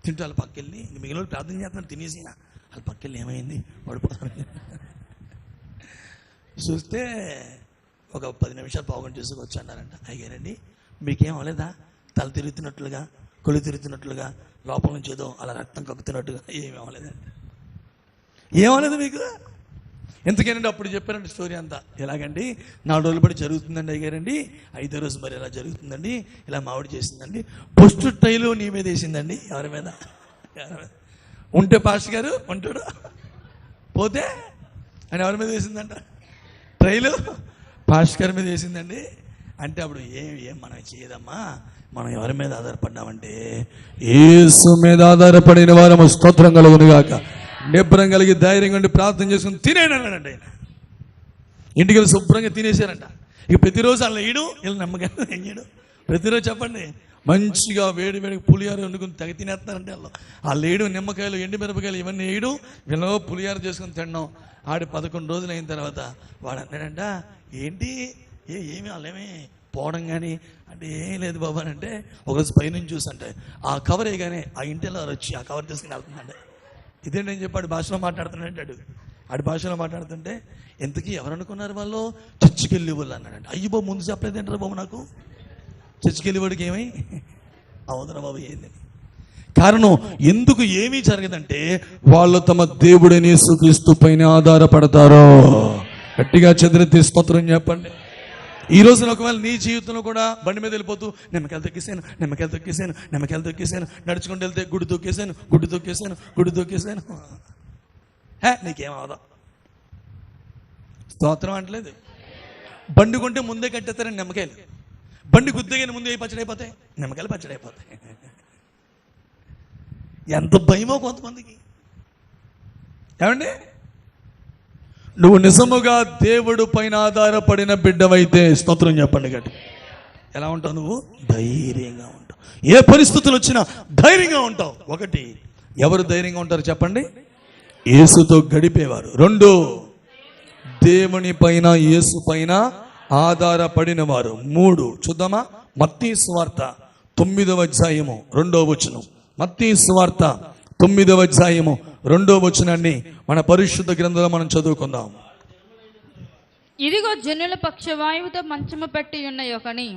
తింటూ వాళ్ళ పక్కెళ్ళి మిగిలిన వాళ్ళు ప్రార్థన చేస్తున్నారు, తినేసి వాళ్ళ పక్కెళ్ళి ఏమైంది పడిపోతారు. చూస్తే ఒక 10 నిమిషాలు పావుగంట తీసుకొచ్చి అన్నారంట, అయ్యారండి మీకేం అవ్వలేదా, తల తిరుగుతున్నట్లుగా, కొళ్ళు తిరుగుతున్నట్లుగా, లోపల నుంచి ఏదో అలా రక్తం కక్కుతున్నట్టుగా, ఏమి అవ్వలేదండి, ఏమవ్వలేదు మీకు. ఎందుకేనండి అప్పుడు చెప్పారండి స్టోరీ అంతా. ఎలాగండి 4 రోజులు బట్టి జరుగుతుందండి అయ్యారండి, 5వ రోజు మరి ఎలా జరుగుతుందండి, ఇలా మామిడి చేసిందండి, ఫస్ట్ ట్రైలు నీ మీద వేసిందండి. ఎవరి మీద ఉంటే పాస్టర్ గారు ఉంటాడు, పోతే ఆయన ఎవరి మీద వేసిందంట, ట్రైలు పాస్టర్ గారి మీద వేసిందండి. అంటే అప్పుడు ఏం మనం చేయదమ్మా, మనం ఎవరి మీద ఆధారపడ్డామంటే యేసు మీద ఆధారపడిన వారము. స్తోత్రం కలుగును గాక. నిబ్బరం కలిగి ధైర్యంగా ఉండి ప్రార్థన చేసుకుని తినేయనండి. ఆయన ఇంటికి వెళ్ళి శుభ్రంగా తినేసారంట. ఇక ప్రతిరోజు అలా వేయడం వీళ్ళు నమ్మకాలు ఏం చేయడం, ప్రతిరోజు చెప్పండి మంచిగా వేడి పులిహోర వండుకుని తెగ తినేస్తారంటే వాళ్ళు వేయడం, నిమ్మకాయలు ఎండు మిరపకాయలు ఇవన్నీ వేయడం, వీళ్ళు పులిహోర చేసుకుని తినడం. 11 రోజులు అయిన తర్వాత వాడు అన్నాడంట, ఏంటి ఏమి వాళ్ళేమి పోవడం కానీ అంటే, ఏం లేదు బాబా అని అంటే, ఒకరోజు పైనుంచి చూసంటే ఆ కవర్ వేయగానే ఆ ఇంటిలో వచ్చి ఆ కవర్ తీసుకుని వెళ్తుందండి. ఇదేంటి అని చెప్పి ఆడి భాషలో మాట్లాడుతున్నాడు. ఆడి భాషలో మాట్లాడుతుంటే, ఎంతకీ ఎవరు అనుకున్నారు వాళ్ళు, చర్చికి వెళ్ళి వాళ్ళు అన్నాడంట. అయ్యి బాబు ముందు చెప్పలేదంటారా బాబు, నాకు చర్చికి వెళ్ళి వాడికి ఏమై అవునరా బాబు ఏంది కారణం, ఎందుకు ఏమీ జరగదంటే వాళ్ళు తమ దేవుడిని యేసుక్రీస్తు పైన ఆధారపడతారు. గట్టిగా చెదిరితే స్తోత్రం చెప్పండి. ఈ రోజున ఒకవేళ నీ జీవితంలో కూడా బండి మీద వెళ్ళిపోతూ నిమ్మకాయలు తొక్కేసాను, నడుచుకుంటూ వెళ్తే గుడి తొక్కేసాను, నీకేమవదా, స్తోత్రం అంటలేదు. బండి కొంటే ముందే కట్టేస్తారని నిమ్మకాయలు, బండి గుద్దగానే ముందే పచ్చడైపోతాయి, నిమ్మకాయలు పచ్చడైపోతాయి. ఎంత భయమో కొంతమందికి. ఏమండి, నువ్వు నిజముగా దేవుడు పైన ఆధారపడిన బిడ్డవైతే స్తోత్రం చెప్పండి గట్టి. ఎలా ఉంటావు నువ్వు? ధైర్యంగా ఉంటావు. ఏ పరిస్థితులు వచ్చినా ధైర్యంగా ఉంటావు. ఒకటి, ఎవరు ధైర్యంగా ఉంటారు చెప్పండి? యేసుతో గడిపేవారు. 2, దేవుని పైన యేసు పైన ఆధారపడిన వారు. 3, చూద్దామా, మత్తయి సువార్త 9వ అధ్యాయము 2వ వచనం. మత్తయి సువార్త 9వ అధ్యాయము 2వ వచనాన్ని మన పరిశుద్ధ గ్రంథంలో మనం చదువుకుందాం. ఇదిగో జనుల పక్షవాయువుతో మంచము పట్టి ఉన్న ఒకని,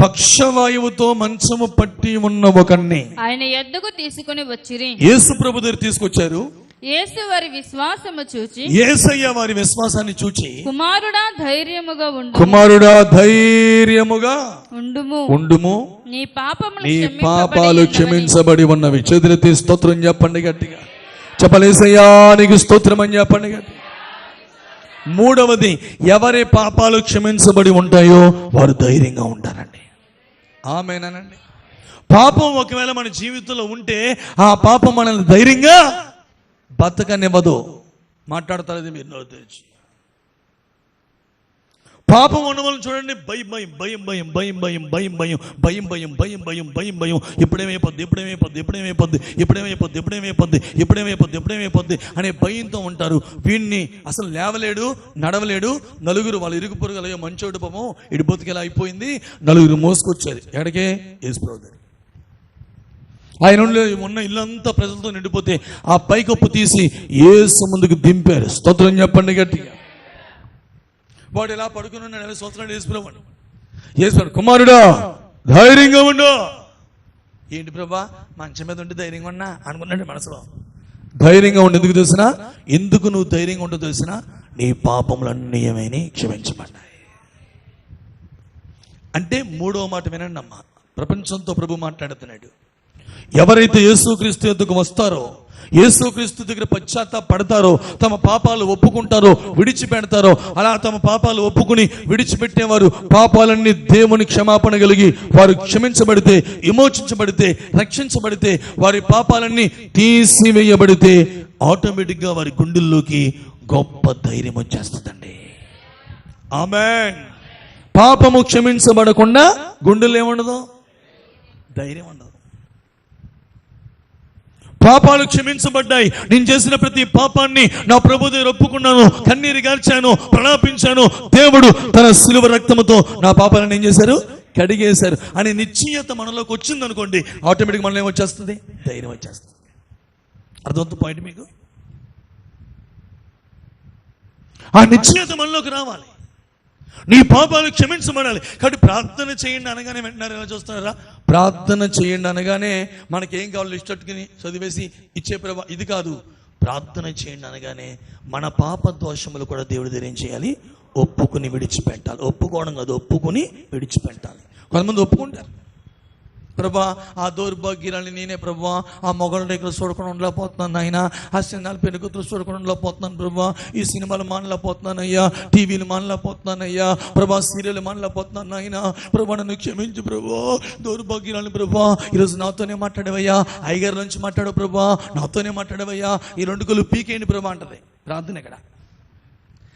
పక్షవాయువుతో మంచము పట్టి ఉన్న ఒకన్ని ఆయన యొద్దకు తీసుకుని వచ్చిరి. యేసు ప్రభు దగ్గర తీసుకొచ్చారు. యేసు వారి విశ్వాసము చూచి, యేసయ్య వారి విశ్వాసాన్ని చూచి, కుమారుడా ధైర్యముగా ఉండుము, నీ పాపాలు క్షమించబడి ఉన్నవి. చెదిరితే స్తోత్రం చెప్పండి గట్టిగా. చెప్పండి, యేసయ్యా నీకు స్తోత్రం అని చెప్పండి. మూడవది, ఎవరి పాపాలు క్షమించబడి ఉంటాయో వారు ధైర్యంగా ఉంటారండి. ఆమేనండి. పాపం ఒకవేళ మన జీవితంలో ఉంటే ఆ పాపం మనల్ని ధైర్యంగా బతకనివ్వదు. మాట్లాడతారు మీరు నోరు తెరిచి. పాపం ఉన్నవాళ్ళని చూడండి, భయం భయం భయం భయం భయం భయం భయం భయం భయం భయం భయం భయం భయం భయం ఎప్పుడేమైపోద్ది ఎప్పుడేమైపోద్ది ఎప్పుడేమైపోద్ది ఎప్పుడేమైపోద్ది ఎప్పుడేమైపోద్ది ఎప్పుడేమైపోద్ది ఎప్పుడేమైపోద్ది అనే భయంతో ఉంటారు. వీడిని అసలు లేవలేడు, నడవలేడు. నలుగురు వాళ్ళ ఇరుగు పొరుగులు మంచోడు పాపం ఇటు బతుకెలా అయిపోయింది, నలుగురు మోసుకొచ్చారు ఎక్కడికే? యేసుప్రభు దగ్గరికి. ఆయన ఉన్న ఇల్లంతా ప్రజలతో నిండిపోతే ఆ పైకప్పు తీసి యేసు ముందుకు దింపారు. స్తోత్రం చెప్పండి గట్టిగా. వాడు ఎలా పడుకుని ఉన్నాడు, స్తోత్రం యేసుప్రభు. యేసుప్రభు, కుమారుడా ధైర్యంగా ఉండు. ఏంటి ప్రభా మంచం మీద ఉంటే ధైర్యంగా ఉన్నా అనుకున్నాడు మనసులో. ధైర్యంగా ఉండి ఎందుకు తెలిసినా, ఎందుకు నువ్వు ధైర్యంగా ఉండో తెలిసినా, నీ పాపములన్నీ ఏమైనా క్షమించబడ్డాయి. అంటే మూడవ మాట వినండి అమ్మా, ప్రపంచంతో ప్రభు మాట్లాడుతున్నాడు. ఎవరైతే యేసుక్రీస్తు యొద్దకు వస్తారో, యేసుక్రీస్తు దగ్గర పశ్చాత్తాపడతారో, తమ పాపాలు ఒప్పుకుంటారో, విడిచిపెడతారో, అలా తమ పాపాలు ఒప్పుకుని విడిచిపెట్టేవారు పాపాలన్నీ దేవుని క్షమాపణ కలిగి వారు క్షమించబడితే, విమోచించబడితే, రక్షించబడితే, వారి పాపాలన్నీ తీసివేయబడితే ఆటోమేటిక్గా వారి గుండెల్లోకి గొప్ప ధైర్యం వచ్చేస్తుందండి. ఆమేన్. పాపము క్షమించబడకుండా గుండెల్లో ఏముండదు? ధైర్యం ఉండదు. పాపాలు క్షమించబడ్డాయి, నేను చేసిన ప్రతి పాపాన్ని నా ప్రభు దగ్గర ఒప్పుకున్నాను, కన్నీరు గార్చాను, ప్రలాపించాను, దేవుడు తన శిలువ రక్తముతో నా పాపాలను ఏం చేశారు? కడిగేశారు అనే నిశ్చయత మనలోకి వచ్చింది అనుకోండి, ఆటోమేటిక్ మనలో ఏమొచ్చేస్తుంది? ధైర్యం వచ్చేస్తుంది. అర్థమవుతుంది పాయింట్ మీకు? ఆ నిశ్చయత మనలోకి రావాలి. నీ పాపాలు క్షమించబడాలి. కాబట్టి ప్రార్థన చేయండి అనగానే వెంటనే ఎలా చూస్తున్నారా? ప్రార్థన చేయండి అనగానే మనకేం కావాలో ఇష్టట్టుకుని చదివేసి ఇచ్చే ప్రభా ఇది కాదు. ప్రార్థన చేయండి అనగానే మన పాప దోషములు కూడా దేవుడి దగ్గర ఏం చేయాలి? ఒప్పుకుని విడిచిపెట్టాలి. ఒప్పుకోవడం కాదు, ఒప్పుకుని విడిచిపెట్టాలి. కొంతమంది ఒప్పుకుంటారు, ప్రభా ఆ దౌర్భాగ్యాలని నేనే ప్రభా, ఆ మొగల రేఖలు చూడకుండా ఉండలేకపోతున్నాను నాయన, ఆ సినిమాలు పెనుగుతులు చూడకుండా ఉండలేకపోతున్నాను ప్రభా, ఈ సినిమాలు మానలేకపోతున్నాను అయ్యా, టీవీలు మానలేకపోతున్నాను అయ్యా ప్రభా, సీరియల్ మానలేకపోతున్నాను నాయన, ప్రభా నన్ను క్షమించు ప్రభా, దౌర్భాగ్యాలని ప్రభా, ఈరోజు నాతోనే మాట్లాడవయ్యా, అయ్యగారి నుంచి మాట్లాడు ప్రభా, నాతోనే మాట్లాడవయ్యా, ఈ రెండు కళ్ళు పీకేయండి ప్రభా అంటది ప్రార్థన. ఇక్కడ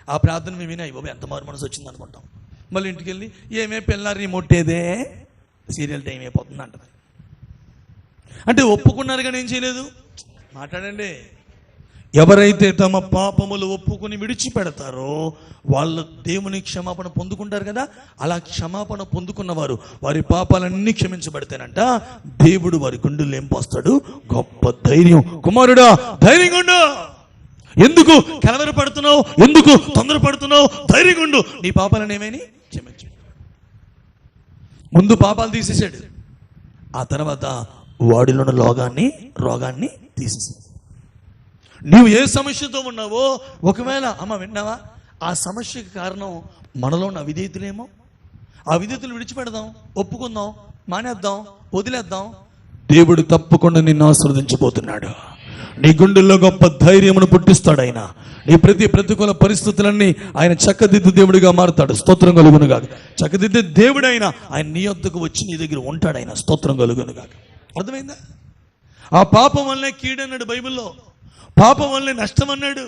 ఆ ప్రార్థన మేము వినాయి బాబు ఎంత మారు మనసు వచ్చింది అనుకుంటాం. మళ్ళీ ఇంటికి వెళ్ళి ఏమే పిల్లరి మొట్టేదే సీరియల్ టైం అయిపోతుంది అంటది. అంటే ఒప్పుకున్నారు కానీ ఏం చేయలేదు. మాట్లాడండి. ఎవరైతే తమ పాపములు ఒప్పుకుని విడిచిపెడతారో వాళ్ళు దేవుని క్షమాపణ పొందుకుంటారు కదా. అలా క్షమాపణ పొందుకున్నవారు వారి పాపాలన్నీ క్షమించబడితేనంట దేవుడు వారి గుండెల్లో ఏం పోస్తాడు? గొప్ప ధైర్యం. కుమారుడా ధైర్యంగా ఉండు. ఎందుకు కలవరపడుతున్నావు? ఎందుకు తొందరపడుతున్నావు? ధైర్యంగా ఉండు. నీ పాపాలను ఏమైనా క్షమించు. ముందు పాపాలు తీసేసాడు, ఆ తర్వాత వాడిలో ఉన్న రోగాన్ని తీసేసాడు. నీవు ఏ సమస్యతో ఉన్నావో ఒకవేళ అమ్మ విన్నావా, ఆ సమస్యకి కారణం మనలో ఉన్న అవిధేయతలేమో. ఆ విధేయతలు విడిచిపెడదాం, ఒప్పుకుందాం, మానేద్దాం, వదిలేద్దాం. దేవుడు తప్పకుండా నిన్ను ఆశీర్వదించబోతున్నాడు. నీ గుండెల్లో గొప్ప ధైర్యమును పుట్టిస్తాడు ఆయన. నీ ప్రతికూల పరిస్థితులన్నీ ఆయన చక్కదిద్దు దేవుడిగా మారుతాడు. స్తోత్రం కలుగును గాక. చక్కదిద్దే దేవుడు ఆయన నీ వద్దకు వచ్చి నీ దగ్గర ఉంటాడు ఆయన. స్తోత్రం కలుగును గాక. అర్థమైందా? ఆ పాపం వల్లే కీడన్నాడు బైబిల్లో, పాపం వల్లే నష్టం అన్నాడు.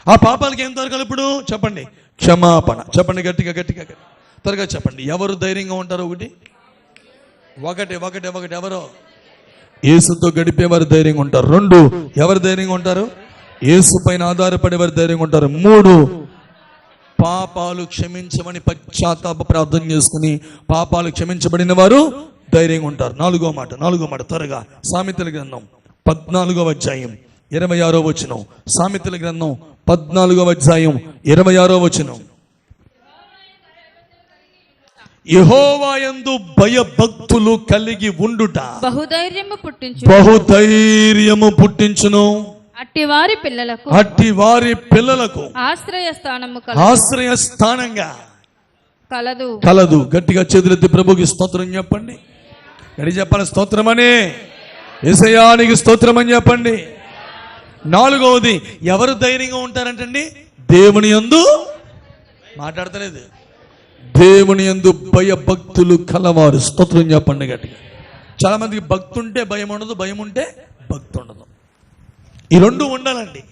ఆ పాపాలకి ఏం దొరకాలి ఇప్పుడు? చెప్పండి, క్షమాపణ. చెప్పండి గట్టిగా గట్టిగా త్వరగా చెప్పండి. ఎవరు ధైర్యంగా ఉంటారు? ఒకటి ఎవరో యేసుతో గడిపేవారు ధైర్యంగా ఉంటారు. 2 ఎవరు ధైర్యంగా ఉంటారు? యేసు పైన ఆధారపడేవారు ధైర్యంగా ఉంటారు. 3 పాపాలు క్షమించమని పశ్చాత్తాప ప్రార్థన చేసుకుని పాపాలు క్షమించబడిన వారు ధైర్యంగా ఉంటారు. 4వ మాట త్వరగా. సామెతల గ్రంథం 14వ అధ్యాయం 26వ వచనం. సామెతల గ్రంథం 14వ అధ్యాయం 26వ వచనం. యెహోవాయందు భయభక్తులు కలిగి ఉండుట బహుధైర్యము పుట్టించును. అట్టి వారి పిల్లలకు ఆశ్రయస్థానంగా కలదు. గట్టిగా చేతులెత్తి ప్రభుకి స్తోత్రం చెప్పండి. గడి చెప్పాలి స్తోత్రమని. యేసయ్యా నీకు స్తోత్రం అని చెప్పండి. నాలుగవది ఎవరు ధైర్యంగా ఉంటారంటండి? దేవుని యందు మాట్లాడతలేదు, దేవుని యందు భయభక్తులు కలవారు. స్తోత్రం చెప్పండి గట్టిగా. చాలా మందికి భక్తి ఉంటే భయం ఉండదు, భయం ఉంటే భక్తి ఉండదు. ఈ రెండు ఉండాలండి.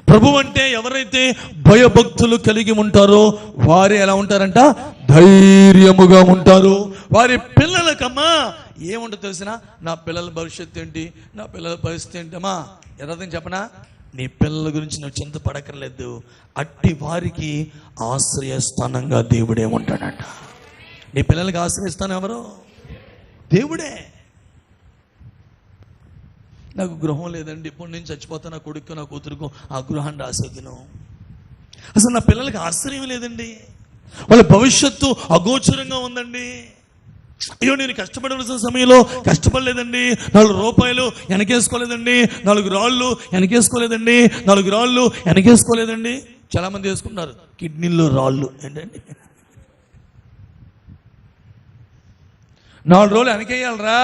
ప్రభు అంటే ఎవరైతే భయభక్తులు కలిగి ఉంటారో వారు ఎలా ఉంటారంట? ధైర్యముగా ఉంటారు. వారి పిల్లలకమ్మా ఏముంటో తెలిసిన, నా పిల్లల భవిష్యత్తు ఏంటి, నా పిల్లల పరిస్థితి ఏంటమ్మా యథార్థం చెప్పనా, నీ పిల్లల గురించి నువ్వు చింతపడక్కర్లేదు. అట్టి వారికి ఆశ్రయస్థానంగా దేవుడే ఉంటాడంట. నీ పిల్లలకి ఆశ్రయస్థానం ఎవరు? దేవుడే. నాకు గృహం లేదండి, ఇప్పుడు నేను చచ్చిపోతా, నా కొడుకు నా కూతురుకు ఆ గృహాన్ని రాసేదిను. అసలు నా పిల్లలకి ఆశ్రయం లేదండి, వాళ్ళ భవిష్యత్తు అగోచరంగా ఉందండి. అయ్యో నేను కష్టపడవలసిన సమయంలో కష్టపడలేదండి, 4 రూపాయలు వెనకేసుకోలేదండి, 4 రాళ్ళు వెనకేసుకోలేదండి, 4 రాళ్ళు వెనకేసుకోలేదండి. చాలా మంది వేసుకుంటున్నారు కిడ్నీల్లో రాళ్ళు. ఏంటండి 4 రోజులు వెనకేయాలరా,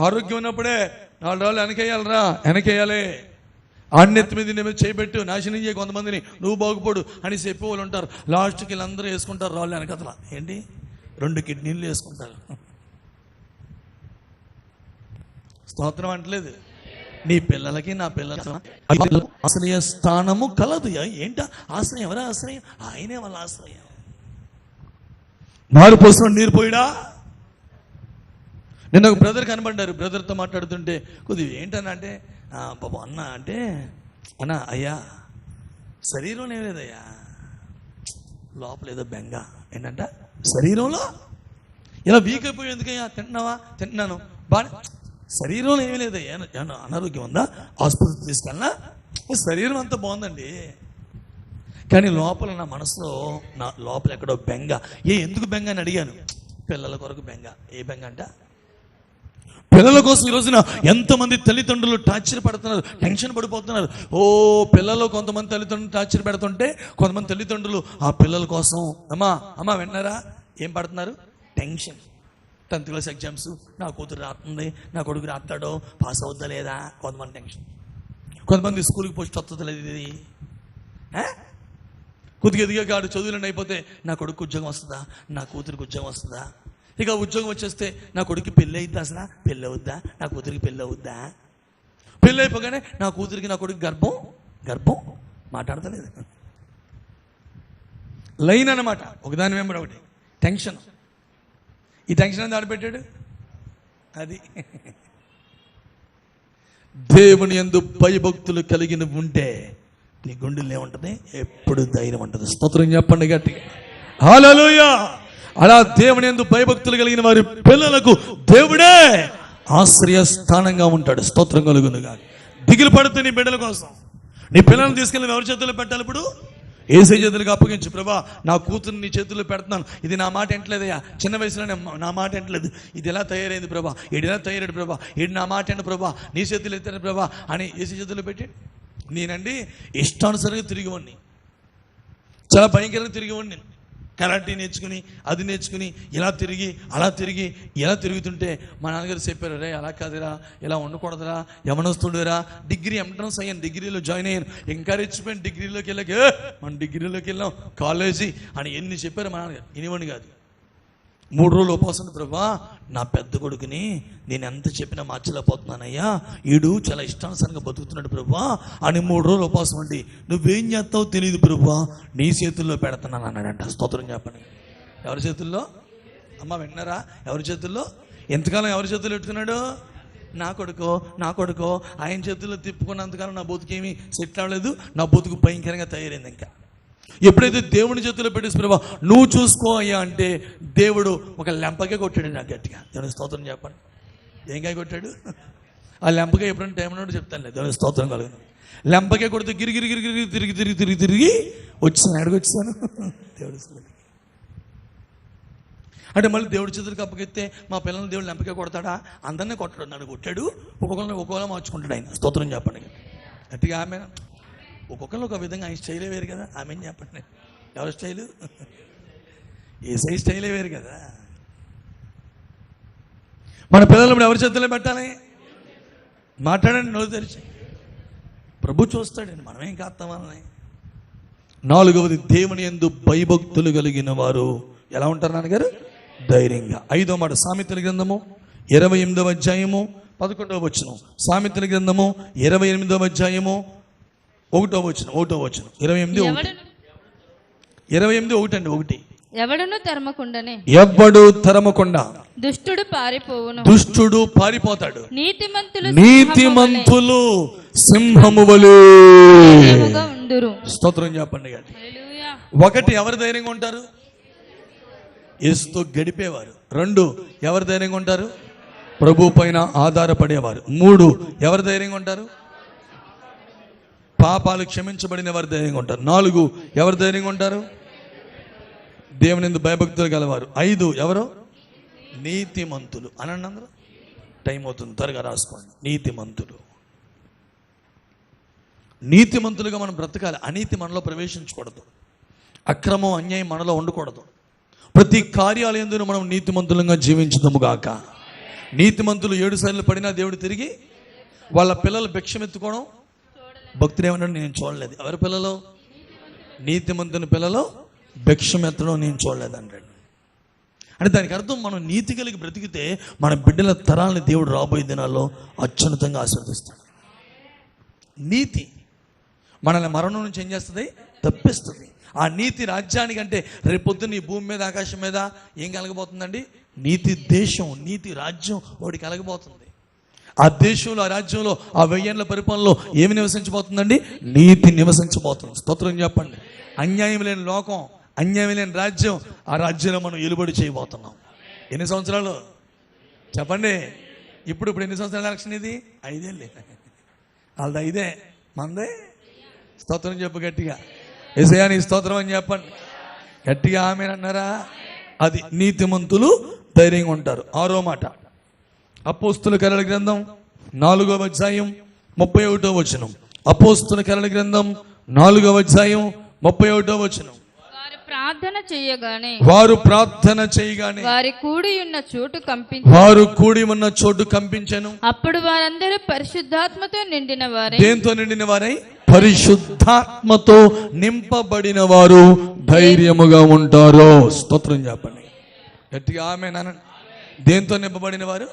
ఆరోగ్యం ఉన్నప్పుడే 4 రోజులు వెనకేయాలి. ఆణ్యత మీద చేయబెట్టు, నాశనం చేయ కొంతమందిని, నువ్వు బాగుపడు అని చెప్పే వాళ్ళు ఉంటారు. లాస్ట్కి వీళ్ళందరూ వేసుకుంటారు రాళ్ళు వెనకతల. ఏంటి 2 కిడ్నీలు వేసుకుంటారు. స్తోత్రం అంటలేదు. నీ పిల్లలకి నా పిల్లలకి ఆశ్రయ స్థానము కలదు. ఏంట ఆశ్రయం? ఎవరా ఆశ్రయం? ఆయనే వాళ్ళ ఆశ్రయం. నారు పోసిన నీరు పోయిడా. నిన్న ఒక బ్రదర్ కనబడ్డారు. బ్రదర్తో మాట్లాడుతుంటే కొద్దిగా ఏంటన్నా అంటే, బాబు అన్న అంటే, అన్నా అయ్యా శరీరం ఏం లేదయ్యా, లోపల ఏదో బెంగ. ఏంటంట శరీరంలో ఇలా వీక్ అయిపోయి ఎందుకయ్యా, తింటున్నావా? తింటున్నాను బాగా. శరీరంలో ఏమీ లేదయ్యా, అనారోగ్యం ఉందా, ఆసుపత్రికి తీసుకెళ్ళినా, శరీరం అంతా బాగుందండి, కానీ లోపల నా మనసులో నా లోపల ఎక్కడో బెంగ. ఎందుకు బెంగ అని అడిగాను. పిల్లల కొరకు బెంగ. ఏ బెంగ అంట? పిల్లల కోసం ఈ రోజున ఎంతమంది తల్లిదండ్రులు టార్చర్ పడుతున్నారు, టెన్షన్ పడిపోతున్నారు. పిల్లలు కొంతమంది తల్లిదండ్రులు టార్చర్ పెడుతుంటే కొంతమంది తల్లిదండ్రులు ఆ పిల్లల కోసం అమ్మా విన్నారా ఏం పడుతున్నారు? టెన్షన్. 10th క్లాస్ ఎగ్జామ్స్, నా కూతురు రాస్తుంది, నా కొడుకు రాస్తాడో, పాస్ అవుద్దా లేదా, కొంతమంది టెన్షన్. కొంతమంది స్కూల్కి పోస్ట్ వస్తుంది లేదు, ఇది కొద్దిగా ఎదిగా కాడు చదువులను అయిపోతే నా కొడుకు ఉద్యోగం వస్తుందా, నా కూతురికి ఉద్యోగం వస్తుందా. ఇక ఉద్యోగం వచ్చేస్తే నా కొడుకు పెళ్ళి అవుద్దా, అసలు పెళ్ళి అవుద్దా, నా కూతురికి పెళ్ళి అవుద్దా. పెళ్ళి అయిపోగానే నా కూతురికి నా కొడుకు గర్భం మాట్లాడతలేదు. లైన్ అన్నమాట, ఒకదాని వెంబడి ఒకటి టెన్షన్. ఈ టెన్షన్ అంతా ఆడపెట్టాడు. అది దేవుని యందు భయభక్తులు కలిగిన ఉంటే నీ గుండెల్లో ఏముంటుంది? ఎప్పుడు ధైర్యం ఉంటుంది. స్తోత్రం చెప్పండి గట్టిగా. హల్లెలూయా. అలా దేవుని యందు భయభక్తులు కలిగిన వారి పిల్లలకు దేవుడే ఆశ్రయ స్థానంగా ఉంటాడు. స్తోత్రం కలుగునుగా. దిగులు పడితే నీ బిడ్డల కోసం, నీ పిల్లల్ని తీసుకెళ్ళి ఎవరి చేతుల్లో పెట్టాలి? ఇప్పుడు ఏసై చేతులకు అప్పగించు. ప్రభా నా కూతురు నీ చేతుల్లో పెడుతున్నాను, ఇది నా మాట ఎంటలేదయ్యా, చిన్న వయసులోనే నా మాట ఎంటలేదు, ఇది ఎలా తయారైంది ప్రభా, ఏడు ఎలా తయారైంది ప్రభా, ఏడు నా మాట ఎండు ప్రభా, నీ చేతులు ఎత్తాను ప్రభా అని ఏసై చేతుల్లో పెట్టి, నేనండి ఇష్టానుసారంగా తిరిగివాడిని, చాలా భయంకరంగా తిరిగివాడిని. కరాటే నేర్చుకుని, అది నేర్చుకుని, ఇలా తిరిగి అలా తిరిగి ఇలా తిరుగుతుంటే మా నాన్నగారు చెప్పారు, రే అలా కాదురా, ఇలా ఉండకూడదురా, యమనొస్తుండేరా. డిగ్రీ ఎంట్రన్స్ అయ్యాను, డిగ్రీలో జాయిన్ అయ్యాను, ఇంకా రెచ్చిపోయాను. డిగ్రీలోకి వెళ్ళాక మనం డిగ్రీలోకి వెళ్ళాం, కాలేజీ అని ఎన్ని చెప్పారు మా నాన్నగారు, ఇనివ్వండి కాదు. 3 రోజులు ఉపవాసం. ప్రభా నా పెద్ద కొడుకుని నేను ఎంత చెప్పినా మార్చలేకపోతున్నానయ్యా, ఈడు చాలా ఇష్టానుసారంగా బతుకుతున్నాడు ప్రభా అని 3 రోజులు ఉపవాసం అండి. నువ్వేం చేస్తావో తెలియదు ప్రభా, నీ చేతుల్లో పెడుతున్నాను అన్నాడంట. స్తోత్రం చెప్పండి. ఎవరి చేతుల్లో? అమ్మ విన్నారా? ఎవరి చేతుల్లో? ఎంతకాలం ఎవరి చేతుల్లో పెట్టుకున్నాడు? నా కొడుకో ఆయన చేతుల్లో తిప్పుకున్నంతకాలం నా బతుకేమీ సెట్ అవ్వలేదు, నా బతుకు భయంకరంగా తయారైంది. ఇంకా ఎప్పుడైతే దేవుని చేతుల్లో పెట్టేసి ప్రభా నువ్వు చూసుకో అయ్యా అంటే దేవుడు ఒక లెంపకే కొట్టాడు నాకు గట్టిగా. దేవుని స్తోత్రం చెప్పండి. ఏంకాయ కొట్టాడు? ఆ లెంపకే ఎప్పుడైనా టైం ఉన్నాడు చెప్తాను లేదు. దేవుని స్తోత్రం కలుగును. లెంపకే కొడితే తిరిగి వచ్చాను. ఎక్కడికి వచ్చాను? దేవుడి అంటే మళ్ళీ దేవుడి చేతులకు అప్పకెత్తే మా పిల్లల్ని దేవుడు లెంపకే కొడతాడా? అందరినీ కొట్టాడు. నన్ను కొట్టాడు, ఒక్కొక్కరిని మార్చుకుంటాడు ఆయన. స్తోత్రం చెప్పండి గట్టిగా. ఆమె ఒక్కొక్కరు ఒక విధంగా ఆయన స్టైలే వేరు కదా. ఆమె చెప్పండి, ఎవరి స్టైలు? ఏసై స్టైలే వేరు కదా. మన పిల్లలు ఎవరి చేతుల్లో పెట్టాలి? మాట్లాడండి, నోరు తెరిచి. ప్రభు చూస్తాడండి, మనమేం కాస్తాం వాళ్ళని. నాలుగవది, దేవుని యందు భయభక్తులు కలిగిన వారు ఎలా ఉంటారు నాన్నగారు? ధైర్యంగా. 5వ మాట సామెతల గ్రంథము 28వ అధ్యాయము 11వ వచనం. సామెతల గ్రంథము 28వ అధ్యాయము 1వ వచనం. 28:1 ఎవడును తరమకుండానే ఎవ్వడు తరమకుండా దుష్టుడు పారిపోవును. దుష్టుడు పారిపోతాడు. నీతిమంతులు సింహము వలె ధైర్యముగా ఉందురు. స్తోత్రం చెప్పండి. హల్లెలూయా. 1, ఎవరు ధైర్యంగా ఉంటారు? యేసుతో గడిపేవారు. 2, ఎవరు ధైర్యంగా ఉంటారు? ప్రభు పైన ఆధారపడేవారు. 3, ఎవరు ధైర్యంగా ఉంటారు? పాపాలు క్షమించబడిన వారు ధైర్యంగా ఉంటారు. 4, ఎవరు ధైర్యంగా ఉంటారు? దేవుని యందు భయభక్తులు గలవారు. 5, ఎవరు? నీతిమంతులు. అనండి అందరూ. టైం అవుతుంది, త్వరగా రాసుకోండి. నీతిమంతులుగా మనం బ్రతకాలి. అనీతి మనలో ప్రవేశించకూడదు. అక్రమం, అన్యాయం మనలో ఉండకూడదు. ప్రతి కార్యాలయంలో మనం నీతిమంతులుగా జీవించుదాము గాక. నీతిమంతులు 7 సార్లు పడినా దేవుడు తిరిగి వాళ్ళ పిల్లలు భిక్షమెత్తుకోవడం భక్తులు ఏమన్నాడు? నేను చూడలేదు. ఎవరి పిల్లలు? నీతిమంతుని పిల్లలు భిక్షమెత్తడం నేను చూడలేదు అంటాడు. అంటే దానికి అర్థం మనం నీతి కలిగి బ్రతికితే మన బిడ్డల తరాలని దేవుడు రాబోయే దినాల్లో అత్యున్నతంగా ఆశీర్వదిస్తాడు. నీతి మనల్ని మరణం నుంచి ఏం చేస్తుంది? తప్పిస్తుంది. ఆ నీతి రాజ్యానికంటే రేపొద్దున ఈ భూమి మీద ఆకాశం మీద ఏం కలగబోతుందండి? నీతి దేశం, నీతి రాజ్యం ఒకటి కలగబోతుంది. ఆ దేశంలో, ఆ రాజ్యంలో, ఆ 1000 ఏళ్ల పరిపాలనలో ఏమి నివసించబోతుందండి? నీతి నివసించబోతుంది. స్తోత్రం చెప్పండి. అన్యాయం లేని లోకం, అన్యాయం లేని రాజ్యం, ఆ రాజ్యంలో మనం ఎలుబడి చేయబోతున్నాం. ఎన్ని సంవత్సరాలు చెప్పండి? ఇప్పుడు ఎన్ని సంవత్సరాల ఎలక్షన్ ఇది? 5 ఏళ్ళే. వాళ్ళది 5, మందే. స్తోత్రం చెప్పు గట్టిగా. యేసయ్యా నీ స్తోత్రం అని చెప్పండి గట్టిగా. ఆమేన్ అన్నారా? అది నీతిమంతులు ధైర్యంగా ఉంటారు. 6వ మాట అపోస్తుల కార్యాల గ్రంథం 4వ అధ్యాయం 31వ వచనం. అపోస్తుల కార్యాల గ్రంథం 4వ అధ్యాయం 31వ వచనం. వారు ప్రార్థన చేయగానే వారు కూడి ఉన్న చోటు కంపించెను. అప్పుడు వారందరూ పరిశుద్ధాత్మతో నిండిన వారై. దేంతో నిండిన వారై? పరిశుద్ధాత్మతో నింపబడిన వారు ధైర్యముగా ఉంటారు. స్తోత్రం చెప్పండి గట్టిగా. ఆమేన్ అనండి. దేంతో నింపబడిన వారు?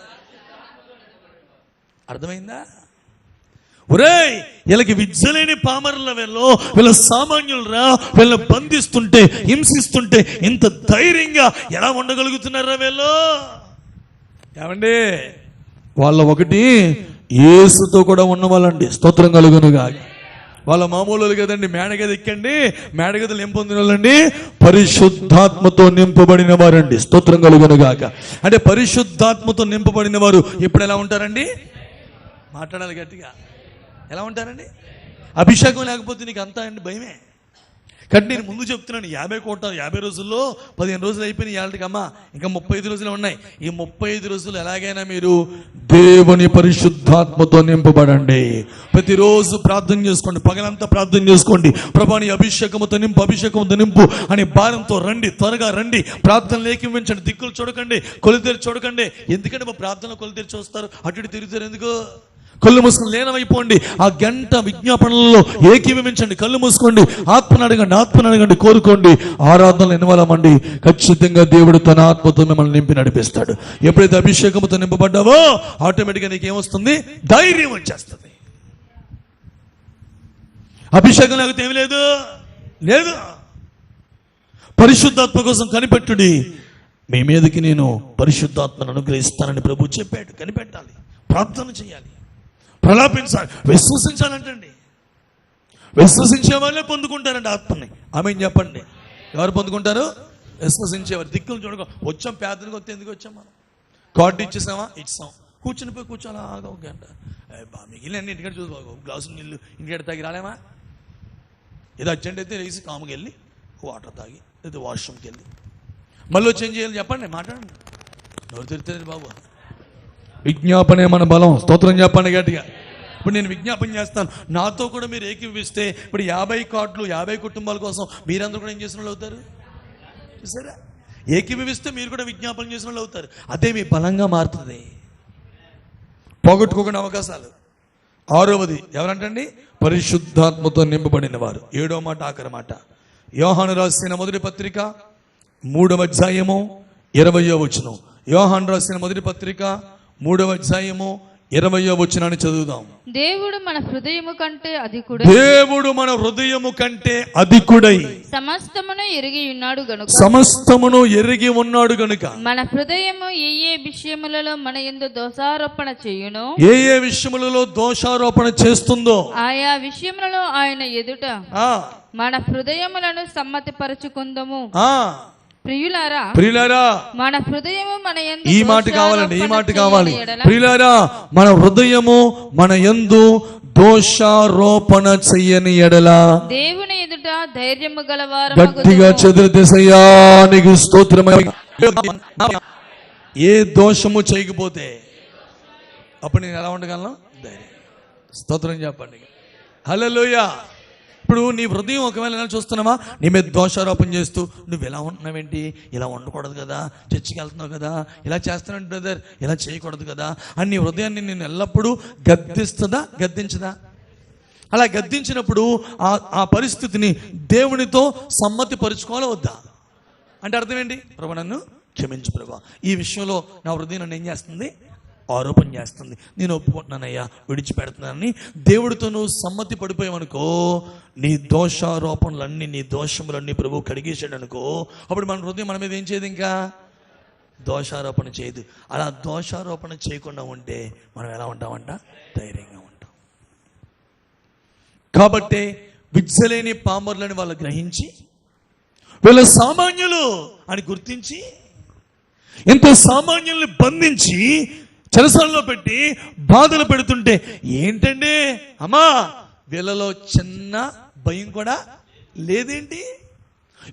అర్థమైందా? ఒరేయ్, వీళ్ళకి విద్యలేని పామరుల వీళ్ళ సామాన్యులరా, వీళ్ళని బంధిస్తుంటే, హింసిస్తుంటే ఇంత ధైర్యంగా ఎలా ఉండగలుగుతున్నారా వీళ్ళు? ఏమండి, వాళ్ళ ఒకటి యేసుతో కూడా ఉన్న వాళ్ళండి. స్తోత్రం కలుగునుగా. వాళ్ళ మామూలు కదండి. మేడగది ఎక్కండి, మేడగదులు ఏం పొందిన వాళ్ళండి? పరిశుద్ధాత్మతో నింపబడిన వారండి. స్తోత్రం కలుగునుగాక. అంటే పరిశుద్ధాత్మతో నింపబడిన వారు ఇప్పుడు ఎలా ఉంటారండి? మాట్లాడాలి గట్టిగా. ఎలా ఉంటారండి? అభిషేకం లేకపోతే నీకు అంతా అండి భయమే. కానీ నేను ముందు చెప్తున్నాను, 50 రోజుల్లో 15 రోజులు అయిపోయినాయి. ఏళ్ళకమ్మా ఇంకా 35 రోజులు ఉన్నాయి. ఈ 35 రోజులు ఎలాగైనా మీరు దేవుని పరిశుద్ధాత్మతో నింపబడండి. ప్రతిరోజు ప్రార్థన చేసుకోండి, పగలంతా ప్రార్థన చేసుకోండి. ప్రభాని అభిషేకముతో నింపు అని భారంతో రండి, త్వరగా రండి. ప్రార్థన లేఖించండి, దిక్కులు చూడకండి, కొలితేరు చూడకండి. ఎందుకంటే మా ప్రార్థన కొలితేరు చూస్తారు, అటు తిరుగుతారు. ఎందుకు? కళ్ళు మూసుకొని లీనమైపోండి. ఆ గంట విజ్ఞాపనలలో ఏకీభవించండి. కళ్ళు మూసుకోండి, ఆత్మను అడగండి, కోరుకోండి. ఆరాధనలు ఎన్నివాలమండి. ఖచ్చితంగా దేవుడు తన ఆత్మతో మిమ్మల్ని నింపి నడిపిస్తాడు. ఎప్పుడైతే అభిషేకంతో నింపబడ్డావో ఆటోమేటిక్గా నీకేమొస్తుంది? ధైర్యం వచ్చేస్తుంది. అభిషేకం లేకపోతే ఏమి లేదు. పరిశుద్ధాత్మ కోసం కనిపెట్టుడి. మీ మీదకి నేను పరిశుద్ధాత్మను అనుగ్రహిస్తానని ప్రభు చెప్పాడు. కనిపెట్టాలి, ప్రార్థన చేయాలి, ప్రలాపించాలి, విశ్వసించాలంటండి. విశ్వసించే వాళ్ళే పొందుకుంటారండి ఆత్మని. ఆమె చెప్పండి, ఎవరు పొందుకుంటారు? విశ్వసించేవారు. దిక్కులు చూడక వచ్చాం, పేదలకు వస్తే ఎందుకు వచ్చాం? మనం కార్డు ఇచ్చేసాం. కూర్చోాలా ఒక గంట మిగిలిన అన్ని ఇంటికాడ చూసి గ్లాసు నీళ్ళు ఇంటికాడ తాగి రాలేమా? ఏదో అర్జెంట్ అయితే లేచి కాముకి వెళ్ళి వాటర్ తాగి లేదా వాష్రూమ్కి వెళ్ళి మళ్ళీ వచ్చి ఏం చేయాలి చెప్పండి? మాట్లాడండి. ఎవరు తిరుగుతారు బాబు? విజ్ఞాపనే మన బలం. స్తోత్రం చెప్పండి గట్టిగా. ఇప్పుడు నేను విజ్ఞాపన చేస్తాను, నాతో కూడా మీరు ఏకీభవిస్తే ఇప్పుడు 50 కార్డులు 50 కుటుంబాల కోసం మీరందరూ కూడా ఏం చేసిన వాళ్ళు అవుతారు? చూసారా? ఏకీభవిస్తే మీరు కూడా విజ్ఞాపన చేసిన వాళ్ళు అవుతారు. అదే మీ బలంగా మారుతుంది. పోగొట్టుకోకుండా అవకాశాలు. ఆరవది ఎవరంటండి? పరిశుద్ధాత్మతో నింపబడిన వారు. 7వ మాట ఆఖరి మాట. యోహాను రాసిన మొదటి పత్రిక 3వ అధ్యాయము 20వ వచనం. యోహాను రాసిన మొదటి పత్రిక 3వ అధ్యాయము 20వ వచనాన్ని చదువుదాం. దేవుడు మన హృదయము కంటే అధికుడై, దేవుడు మన హృదయము కంటే అధికుడై సమస్తమును ఎరిగి ఉన్నాడు గనుక, సమస్తమును ఎరిగి ఉన్నాడు గనుక మన హృదయము ఏ విషయములలో మన యందు దోషారోపణ చేయును, ఏ విషయములలో దోషారోపణ చేస్తుందో ఆయా విషయములలో ఆయన ఎదుట మన హృదయములను సమ్మతిపరచుకుందము. ప్రియులారా, మన హృదయము మన యందు ఈ మాట కావాలండి, ఈ మాట కావాలి. ప్రియులారా, మన హృదయము మన యందు దోషారోపణ చెయ్యని ఎడల దేవుని ఎదుట ధైర్యము గలవారు. గట్టిగా చెదిరితేసయ్యా నీకు స్తోత్రమయ్యా. ఏ దోషము చేయకపోతే అప్పుడు నేను ఎలా ఉండగలను? ధైర్యం. స్తోత్రం చెప్పండి. హల్లెలూయా. ఇప్పుడు నీ హృదయం ఒకవేళ ఎలా చూస్తున్నావా, నీ మీద దోషారోపణ చేస్తూ నువ్వు ఎలా ఉంటున్నావేంటి, ఇలా ఉండకూడదు కదా, చర్చికి వెళ్తున్నావు కదా, ఇలా చేస్తున్నావు బ్రదర్, ఇలా చేయకూడదు కదా అని నీ హృదయాన్ని నేను ఎల్లప్పుడూ గద్దిస్తుందా, గద్దించదా? అలా గద్దించినప్పుడు ఆ పరిస్థితిని దేవునితో సమ్మతి పరుచుకోవాలా వద్దా? అంటే అర్థం ఏంటి? ప్రభు నన్ను క్షమించు ప్రభు, ఈ విషయంలో నా హృదయం నన్ను ఏం చేస్తుంది? ఆరోపణ చేస్తుంది. నేను ఒప్పుకుంటున్నానయ్యా, విడిచిపెడుతున్నానని దేవుడితో నువ్వు సమ్మతి పడిపోయావనుకో, నీ దోషారోపణలన్నీ, నీ దోషములన్నీ ప్రభు కడిగేసాడు అనుకో, అప్పుడు మన హృదయం మన మీద ఏం చేయదు, ఇంకా దోషారోపణ చేయదు. అలా దోషారోపణ చేయకుండా ఉంటే మనం ఎలా ఉంటామంట? ధైర్యంగా ఉంటాం. కాబట్టి విద్యలేని పామరులని వాళ్ళు గ్రహించి, వీళ్ళ సామాన్యులు అని గుర్తించి, ఇంత సామాన్యుల్ని బంధించి చెరసాలలో పెట్టి బాధలు పెడుతుంటే ఏంటండి అమ్మా, వీళ్ళలో చిన్న భయం కూడా లేదేంటి,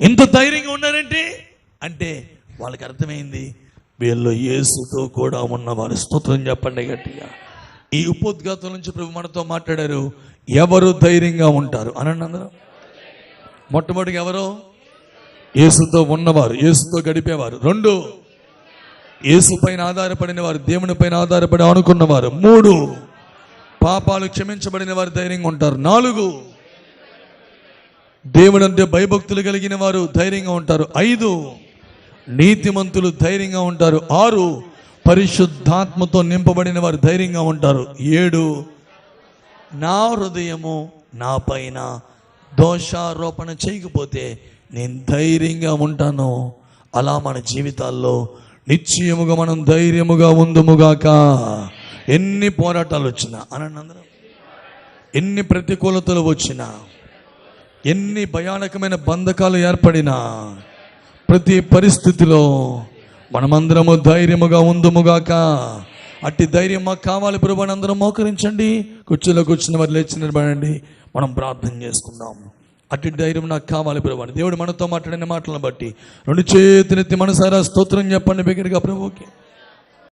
ఇంత ధైర్యంగా ఉన్నారేంటి అంటే వాళ్ళకి అర్థమైంది వీళ్ళు యేసుతో కూడా ఉన్నవారు. స్తోత్రం చెప్పండి గట్టిగా. ఈ ఉపోద్ఘాతం నుంచి ప్రభు మనతో మాట్లాడారు. ఎవరు ధైర్యంగా ఉంటారు అనండి అందరూ. మొట్టమొదటిగా ఎవరు? యేసుతో ఉన్నవారు, యేసుతో గడిపేవారు. 2, యేసు పైన ఆధారపడిన వారు, దేవుని పైన ఆధారపడి అనుకున్నవారు. 3, పాపాలు క్షమించబడిన వారు ధైర్యంగా ఉంటారు. 4, దేవుడు అంటే భయభక్తులు కలిగిన వారు ధైర్యంగా ఉంటారు. 5, నీతిమంతులు ధైర్యంగా ఉంటారు. 6, పరిశుద్ధాత్మతో నింపబడిన వారు ధైర్యంగా ఉంటారు. 7, నా హృదయము నా పైన దోషారోపణ చేయకపోతే నేను ధైర్యంగా ఉంటాను. అలా మన జీవితాల్లో నిశ్చయముగా మనం ధైర్యముగా ఉందుముగాక. ఎన్ని పోరాటాలు వచ్చినా అనండి అందరం, ఎన్ని ప్రతికూలతలు వచ్చినా, ఎన్ని భయానకమైన బంధకాలు ఏర్పడినా, ప్రతి పరిస్థితిలో మనమందరము ధైర్యముగా ఉందుముగాక. అట్టి ధైర్యం మాకు కావాలి ప్రభు అని అందరం మోకరించండి. కుర్చీలో కూర్చున్న వారు లేచి నిలబడండి. మనం ప్రార్థన చేసుకుందాం. అట్టి ధైర్యం నాకు కావాలి ప్రభు అని దేవుడు మనతో మాట్లాడిన మాటలను బట్టి 2 చేతులెత్తి మనసారా స్తోత్రం చెప్పండి బిగ్గరగా ప్రభువుకి.